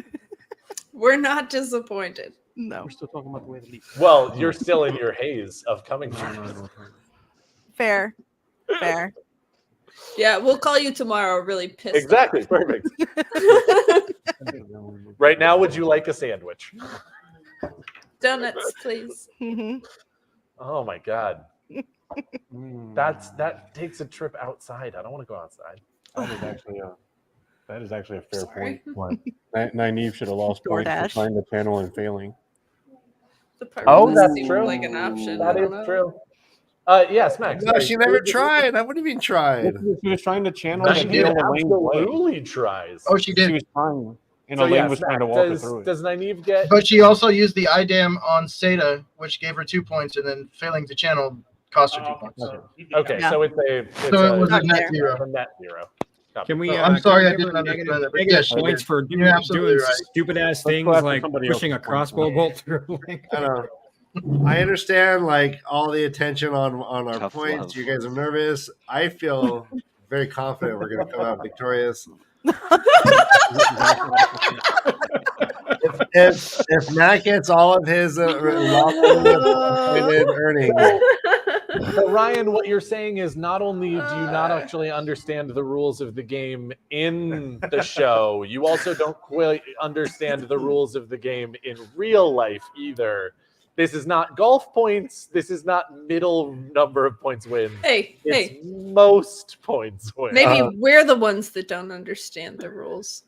we're not disappointed. No. We're still talking about the way the league. Well, you're still in your haze of coming first. Fair. Fair. Yeah, we'll call you tomorrow. Really pissed. Exactly, perfect. Right now, would you like a sandwich? Donuts, please. Mhm. Oh my god, that takes a trip outside. I don't want to go outside. That is actually a fair Sorry. point. What? Nynaeve should have lost points for DoorDash. trying the channel and failing. The part Oh, doesn't that's seem true. like an option. That I is don't know. true. Yes, Max. No, she never tried. I wouldn't even tried. She was trying to channel No, the she did Gale Elaine play. absolutely tries. Oh, she She did. was trying, Elaine was trying to walk her does, through it. Does Nynaeve get? But she also used the IDAM on Seda, which gave her 2 points, and then failing to channel cost her 2 points. Okay, Yeah. so it's a So it was a Not net there. zero. a net zero. Copy. Can we? So I'm sorry, I can we didn't give her understand that, but negative yes, she points did. for You're absolutely doing right. stupid ass go things after like somebody pushing a else's crossbow points. bolt through. I don't know. I understand like all the attention on our Tough points. love. You guys are nervous. I feel very confident we're going to come out victorious. If Matt gets all of his lawfully appointed earnings, So Ryan, what you're saying is not only do you not actually understand the rules of the game in the show, you also don't quite understand the rules of the game in real life either. This is not golf points. This is not middle number of points wins. Hey, It's hey, most points wins. maybe we're the ones that don't understand the rules.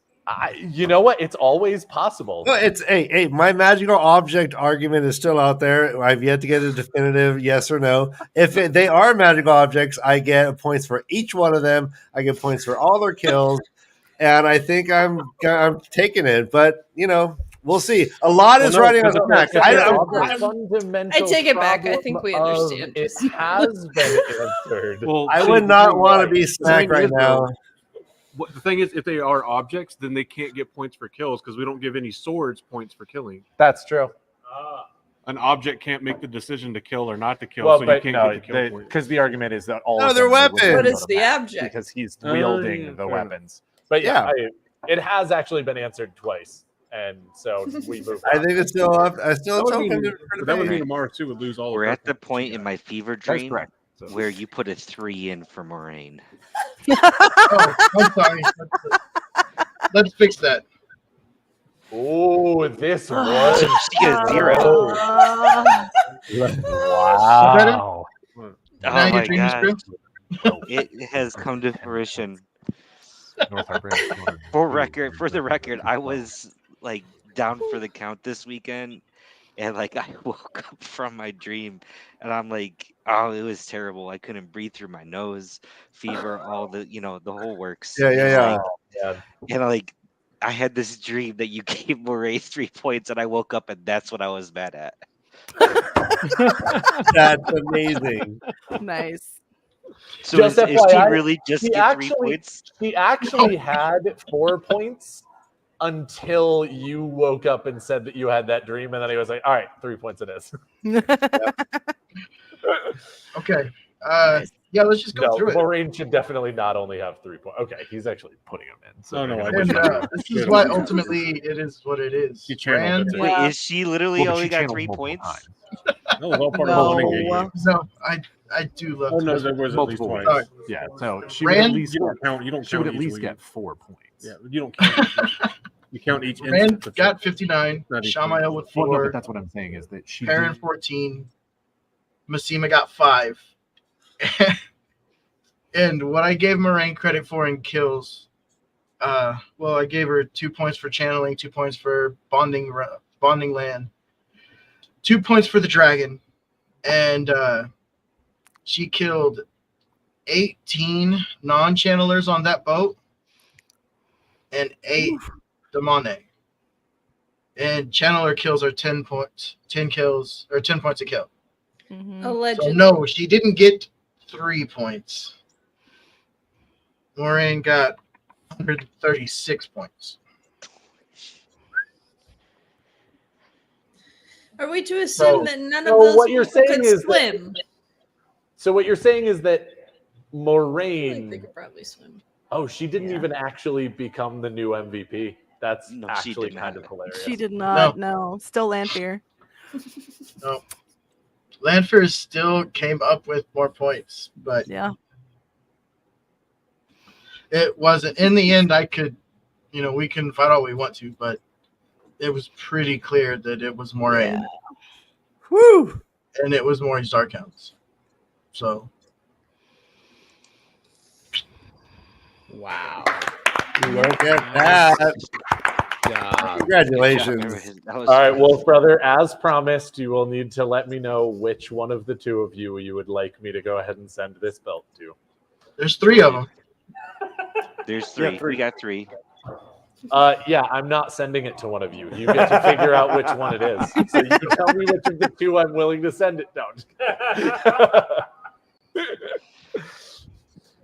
You know what? It's always possible. well, it's hey, my magical object argument is still out there. I've yet to get a definitive yes or no. If they are magical objects, I get points for each one of them. I get points for all their kills, and I think I'm taking it. But we'll see. A lot is riding on the back. I take it back. I think we understand. It has been answered. Well, I see, would not want to right. be smacked right now. The thing is, if they are objects, then they can't get points for kills because we don't give any swords points for killing. That's true. An object can't make the decision to kill or not to kill, Well, so you but can't no, get the kill point. because the argument is that all No, of they're them would weapons. What go is to the Matt object? because he's Oh, wielding yeah, the fair weapons. But yeah, Yeah. it has actually been answered twice, and so we move. I think it's still up. I still That it's would open mean, for that would mean debate. Mars too would lose all. We're of her at the points. point in my fever That's dream correct. So- where you put a 3 in for Moraine. Oh, I'm sorry. Let's fix that. Oh, this So was she gets 0. wow. Oh Now your my dream is god. true. It has come to fruition. North Harbor. For the record, I was like down for the count this weekend, and like I woke up from my dream, and I'm like, oh, it was terrible. I couldn't breathe through my nose, fever, all the the whole works. Yeah, And, yeah. like, Yeah. and like I had this dream that you gave Moray 3 points, and I woke up, and that's what I was mad at. That's amazing. Nice. So Just is she FYI, really just he get 3 actually- points? He actually had 4 points until you woke up and said that you had that dream, and then he was like, "All right, 3 points it is." Okay. Yeah, let's just go No, through it. Moraine should definitely not only have 3 points. Okay, he's actually putting them in. So Oh, no, I they're And gonna- this is why ultimately it is what it is. He channeled Rand, it. Wait, Yeah. is she literally Well, but only she got channeled 3 multiple points? times. That was all part of the winning game. No. no, I do love Oh to no, listen. there was at least Multiple twice. Sorry. Yeah, so she would Rand, at least You don't count. You don't she would count at each least lead. get 4 points. Yeah, you don't count. You count each. Rand instance. got 59, Not each Shamael with Well, no, 4, but that's what I'm saying is that she Perrin did, 14, Massima got 5. And what I gave Moraine credit for in kills, well, I gave her 2 points for channeling, 2 points for bonding land, 2 points for the dragon, and she killed 18 non-channelers on that boat and 8 demone. And channeler kills are 10 points, 10 kills, or 10 points a kill. Mhm. So Allegedly. no, she didn't get 3 points. Moraine got 136 points. Are we to assume So- that none of so those what you're people saying could is that- swim? So what you're saying is that I feel like they Moraine, could probably swim. oh, she didn't Yeah. even actually become the new MVP. That's No, she actually did kind not. of hilarious. She did not. No, still Lanfear. No. Lanfear still came up with more points, but Yeah. it wasn't. In the end, I could, we can fight all we want to, but it was pretty clear that it was Moraine, Whew. and it was Moraine's dark counts. So Wow. Look at that. Yeah. Congratulations. That was All right, Wolf Brother, as promised, you will need to let me know which one of the two of you would like me to go ahead and send this belt to. there's 3 of them. There's 3. Yeah, 3. We got 3. Yeah, I'm not sending it to one of you. You get to figure out which one it is. So you can tell me which of the two I'm willing to send it. No.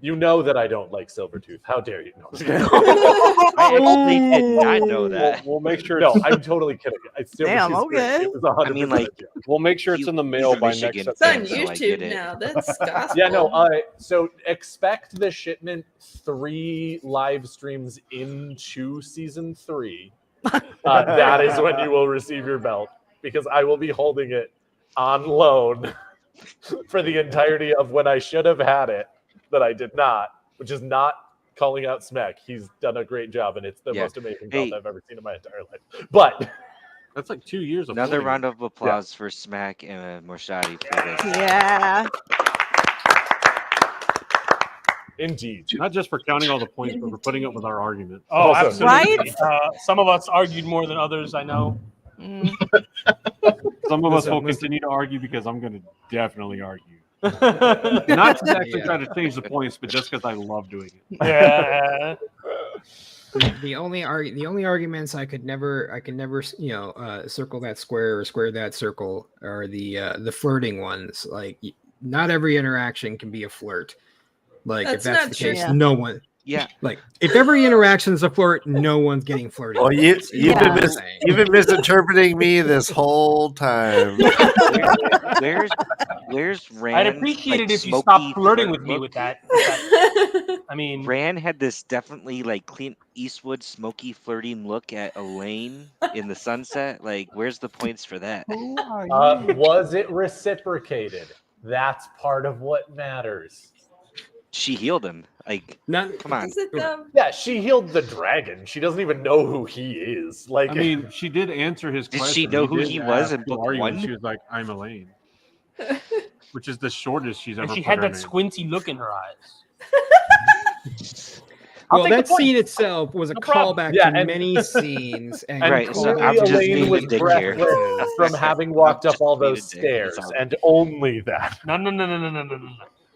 You know that I don't like Silvertooth. How dare you? No. I actually did not know that. We'll make sure. No, It's, I'm totally kidding. Damn, okay. It was 100% I mean, like, we'll make sure it's in the mail by next Michigan It's on fan, so I YouTube get it. now. That's gospel. Yeah, no. So expect the shipment 3 live streams into season 3. That is when you will receive your belt, because I will be holding it on loan for the entirety of when I should have had it, that I did not, which is not calling out Smack. He's done a great job, and it's the most amazing belt I've ever seen in my entire life. But that's like 2 years of Another floating. round of applause for Smack and Morshadi for this. Yeah. Indeed. Not just for counting all the points, but for putting up with our argument. Oh, Also- absolutely. Some of us argued more than others, I know. Mm. Some of us will Listen. continue to argue because I'm going to definitely argue. Not to actually Yeah. try to change the points, but just because I love doing it. Yeah. The only arguments I could never circle that square or square that circle are the flirting ones. Like not every interaction can be a flirt. Like That's if that's not the true. case, Yeah. no one. Yeah. Like if every interaction is a flirt, no one's getting flirted. Well, you've Yeah. been misinterpreting me this whole time. Where's Rand? I'd appreciate it if you smoky stopped flirting flirt with me look? with that. I mean, Rand had this definitely like Clint Eastwood smoky flirting look at Elaine in the sunset. Like, where's the points for that? Was it reciprocated? That's part of what matters. She healed him. Like, Not, come on. Is it though? Yeah, she healed the dragon. She doesn't even know who he is. Like, I mean, she did answer his Did question. she know who did he was ask, in "Who book are you?" And one? She was like, "I'm Elaine," which is the shortest she's ever. and she put had her that name. squinty look in her eyes. well, take the that point. scene itself was a No problem. callback Yeah, to and- many scenes. And and Right, so clearly I'm just Elaine being was a dick here. breathless from having walked I'm up just all being a those dick, stairs, that's all. and only that. No.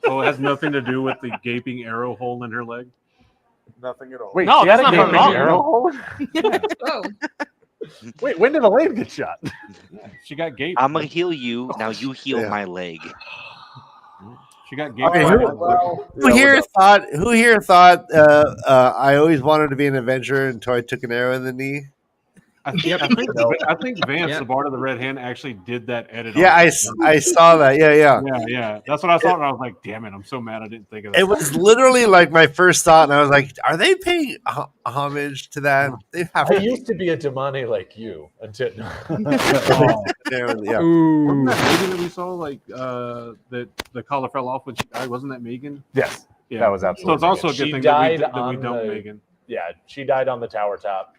Oh, it has nothing to do with the gaping arrow hole in her leg. Nothing at all. Wait, No, she that's had a not gaping wrong. arrow hole? Oh, Wait, when did Elaine get shot? She got gaped. I'm gonna heal you. Now you heal Yeah. my leg. She got gaped. Okay, by who- one. Who here thought I always wanted to be an adventurer until I took an arrow in the knee? I think Vance, Yep. the Bard of the Red Hand, actually did that edit. Yeah, on I saw that. Yeah. yeah. That's what I thought, and I was like, "Damn it, I'm so mad I didn't think of that." It was literally like my first thought, and I was like, "Are they paying homage to that? They have I to." used to be a Damani like you until. Yeah. Ooh. Wasn't that Megan that we saw? Like that the collar fell off when she died. Wasn't that Megan? Yes, Yeah. that was So absolutely. it's also a Megan. good She thing that we, died that we on don't the- Megan. Yeah, she died on the tower top.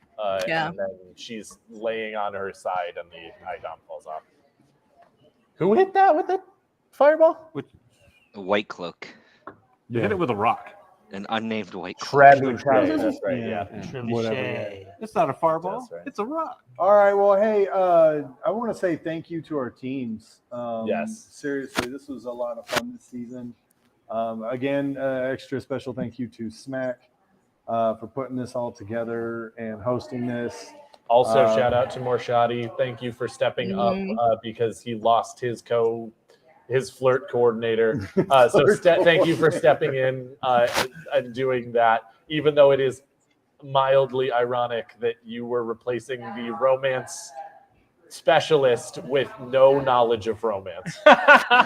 Yeah. And then she's laying on her side, and the icon falls off. Who hit that with the fireball? A white cloak. You hit it with a rock. An unnamed white cloak. Trebuchet. That's right. Yeah. Trebuchet. It's not a fireball. That's right. It's a rock. All right. Well, hey, I want to say thank you to our teams. Yes. Seriously, this was a lot of fun this season. Again, extra special thank you to Smack for putting this all together and hosting this. Also, shout out to Morshadi. Thank you for stepping up because he lost his flirt coordinator. Thank you for stepping in and doing that, even though it is mildly ironic that you were replacing the romance specialist with no knowledge of romance.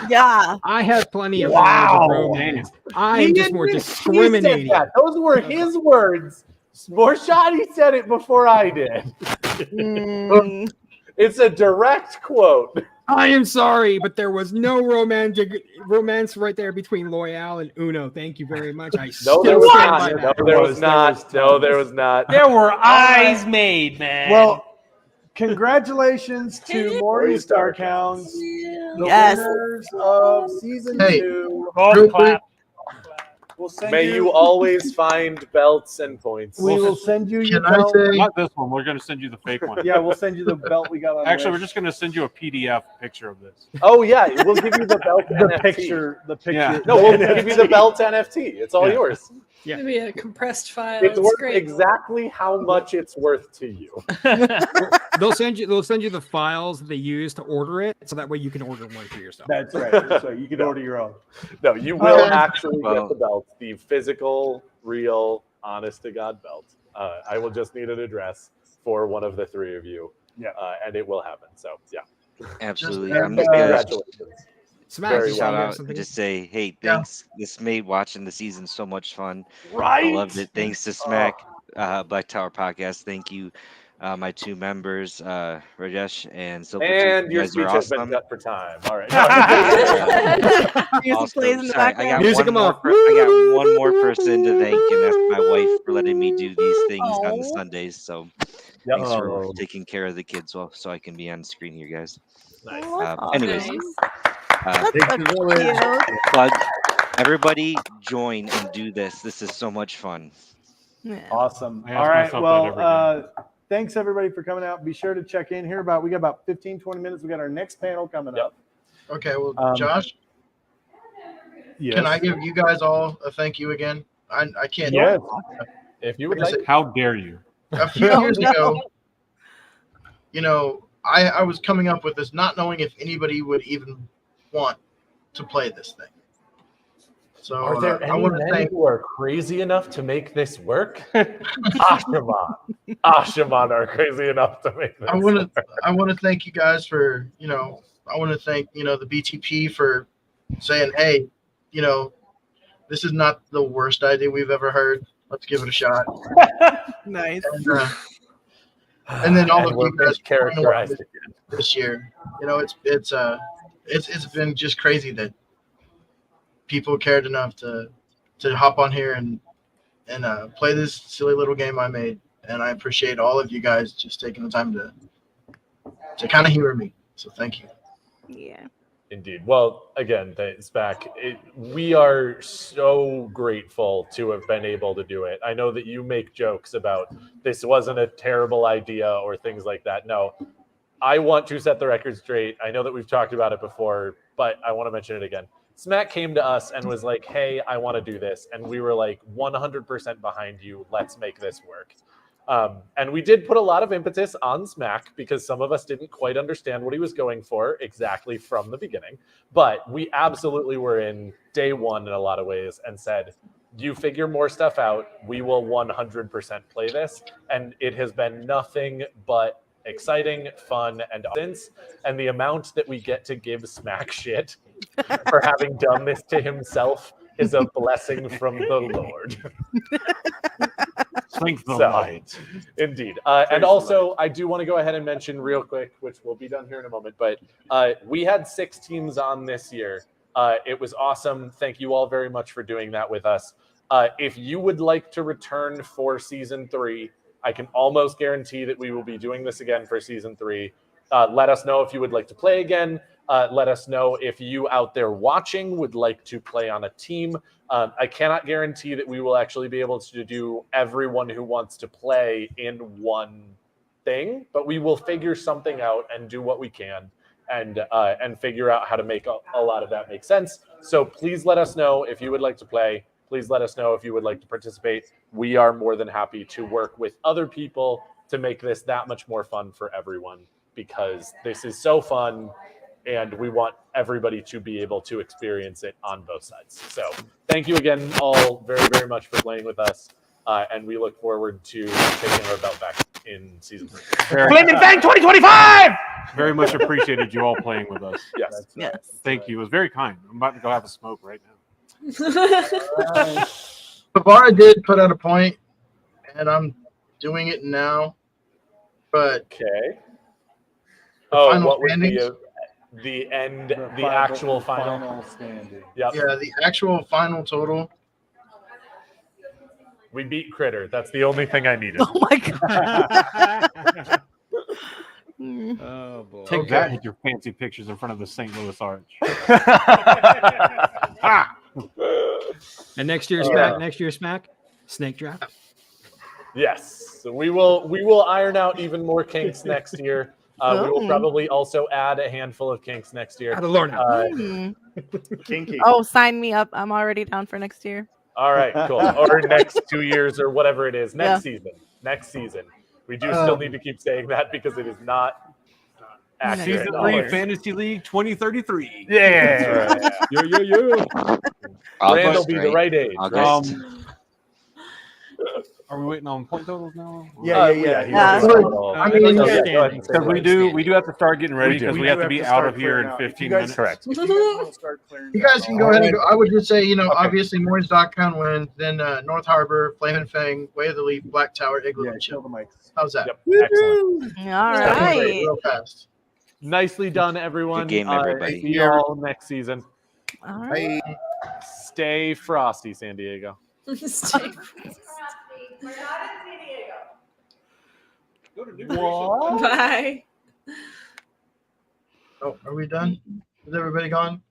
Yeah. I have plenty of Wow. knowledge of romance. I He am just didn't- more he said discriminating. that. Those were his words. Morshadi said it before I did. Mm. It's a direct quote. I am sorry, but there was no romance right there between Loyal and Uno. Thank you very much. I No, still there was stand not. by No, that. there was not. No, there was not. There were eyes made, man. Well, congratulations to Maury's Dark Hounds, the Yes. winners of season Hey. 2. Golf real clap. We'll send May you always find belts and points. We will send you your Can I belt. say? Not this one. We're going to send you the fake one. Yeah, we'll send you the belt we got on. Actually, we're Wish. just going to send you a PDF picture of this. Oh yeah, we'll give you the belt. the NFT. picture. The picture. Yeah. No, we'll give you the belt NFT. It's all Yeah. yours. Yeah. Maybe a compressed file. It's It's worth great. exactly how much it's worth to you. They'll send you the files that they use to order it, so that way you can order one for yourself. That's right. So you can order your own. No, you will Okay. actually Well- get the belt, the physical, real, honest to God belt. I will just need an address for one of the three of you, Yeah. And it will happen. So yeah, Absolutely. Just- I'm just gonna congratulations. Smack, Very you shout have out something? and just say, hey, Yeah. thanks. This made watching the season so much fun. Right? I loved it. Thanks to Smack, Black Tower Podcast. Thank you, my two members, Rajesh and Silver. And you your guys speech are has been awesome. cut for time. All right. Music Also, plays in the sorry, background. Music them off. I got one more person to thank, and that's my wife for letting me do these things on the Aw. Sundays. So Yep. thanks for Oh. taking care of the kids so I can be on screen here, guys. Nice. Anyways, Nice. That's Take so the village. cute. plug. Everybody join and do this. This is so much fun. Yeah. Awesome. I ask All right. myself that every Well, Thanks everybody for coming out. Be sure to check in here. We got about 15, 20 minutes. We got our next panel coming Yep. up. Okay, well, Um, Josh, Yes. can I give you guys all a thank you again? I can't. Yes. If you would Like I like. How dare you? A few Oh, years no. ago, I was coming up with this, not knowing if anybody would even want to play this thing. So Are there I any want to men thank. who are crazy enough to make this work? Ashaman. Ashaman are crazy enough to make this I want work. to thank you guys for I want to thank the BTP for saying, hey, this is not the worst idea we've ever heard. Let's give it a shot. Nice. And then all And of we're you guys characterized again. this year. It's been just crazy that people cared enough to hop on here and play this silly little game I made. And I appreciate all of you guys just taking the time to kind of humor me. So thank you. Yeah. Indeed. Well, again, thanks back. We are so grateful to have been able to do it. I know that you make jokes about this wasn't a terrible idea or things like that. No, I want to set the record straight. I know that we've talked about it before, but I want to mention it again. Smack came to us and was like, hey, I want to do this. And we were like 100% behind you. Let's make this work. And we did put a lot of impetus on Smack because some of us didn't quite understand what he was going for exactly from the beginning. But we absolutely were in day one in a lot of ways and said, you figure more stuff out. We will 100% play this. And it has been nothing but exciting, fun, and since. And the amount that we get to give Smack shit for having done this to himself is a blessing from the Lord. Thank the So, light. Indeed. And also, I do want to go ahead and mention real quick, which will be done here in a moment, but we had 6 teams on this year. It was awesome. Thank you all very much for doing that with us. If you would like to return for season 3, I can almost guarantee that we will be doing this again for season 3. Let us know if you would like to play again. Let us know if you out there watching would like to play on a team. I cannot guarantee that we will actually be able to do everyone who wants to play in one thing, but we will figure something out and do what we can and figure out how to make a lot of that make sense. So please let us know if you would like to play. Please let us know if you would like to participate. We are more than happy to work with other people to make this that much more fun for everyone because this is so fun and we want everybody to be able to experience it on both sides. So thank you again all very, very much for playing with us. And we look forward to taking our belt back in season 3. Flaming Fang 2025! Very much appreciated you all playing with us. Yes. Yes. Thank you. It was very kind. I'm about to go have a smoke right now. Pavara did put out a point, and I'm doing it now. But Okay. final What was standings? the end, the actual final? standing. Yep. yeah, the actual final total. We beat Critter. That's the only thing I needed. Oh my god. Mm. Oh boy. Take Okay. that with your fancy pictures in front of the St. Louis Arch. And next year's Smack, snake draft. Yes. So we will iron out even more kinks next year. We will Oh. probably also add a handful of kinks next year. Out of Lorna. Mm. Kinky. Oh, sign me up. I'm already down for next year. All right, cool. Or next 2 years or whatever it is. Next season. Next season. We do still need to keep saying that because it is not accurate. Season 3 Fantasy League 2033. Yeah. Yo. Rand will be the right age. Are we waiting on point totals now? Yeah. I mean, because we do have to start getting ready because we have to be out of here in 15 minutes. Correct. You guys can go ahead and go. I would just say, obviously Moy's Dotcon wins, then North Harbor, Flame and Fang, Way of the Leaf, Black Tower, Igloo, and Chill. How's that? Yep. Excellent. All right. Real fast. Nicely done, everyone. Good game, everybody. See you all next season. All right. Stay frosty, San Diego. We're not in San Diego. Bye. Oh, are we done? Is everybody gone?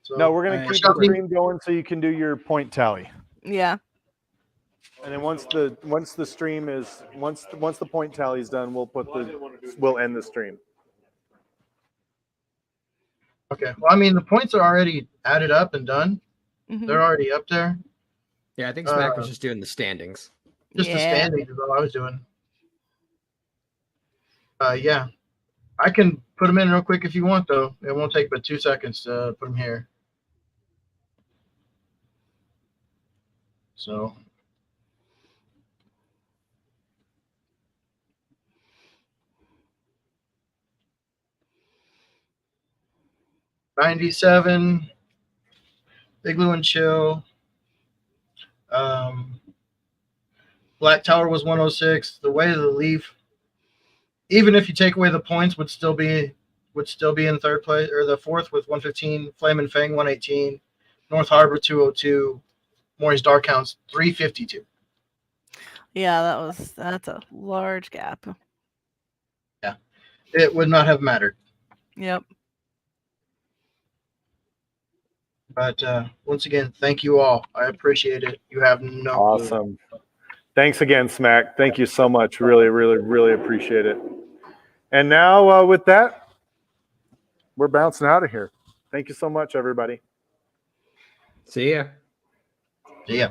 So, No, we're gonna keep the Shelby? stream going so you can do your point tally. Yeah. And then once the stream is once the point tally is done, we'll end the stream. Okay. Well, I mean, the points are already added up and done. Mhm. They're already up there. Yeah, I think Smack was just doing the standings. Just the Yeah. standings is all I was doing. Yeah. I can put them in real quick if you want, though. It won't take but 2 seconds to put them here. So. $97, Igloo and Chill. Black Tower was 106. The Way of the Leaf, even if you take away the points, would still be in third place or the fourth with 115. Flame and Fang 118. North Harbor 202. Maury's Dark Hounds 352. Yeah, that's a large gap. Yeah, it would not have mattered. Yep. But once again, thank you all. I appreciate it. You have no clue. Awesome. Thanks again, Smack. Thank you so much. Really, really, really appreciate it. And now with that, we're bouncing out of here. Thank you so much, everybody. See ya. See ya.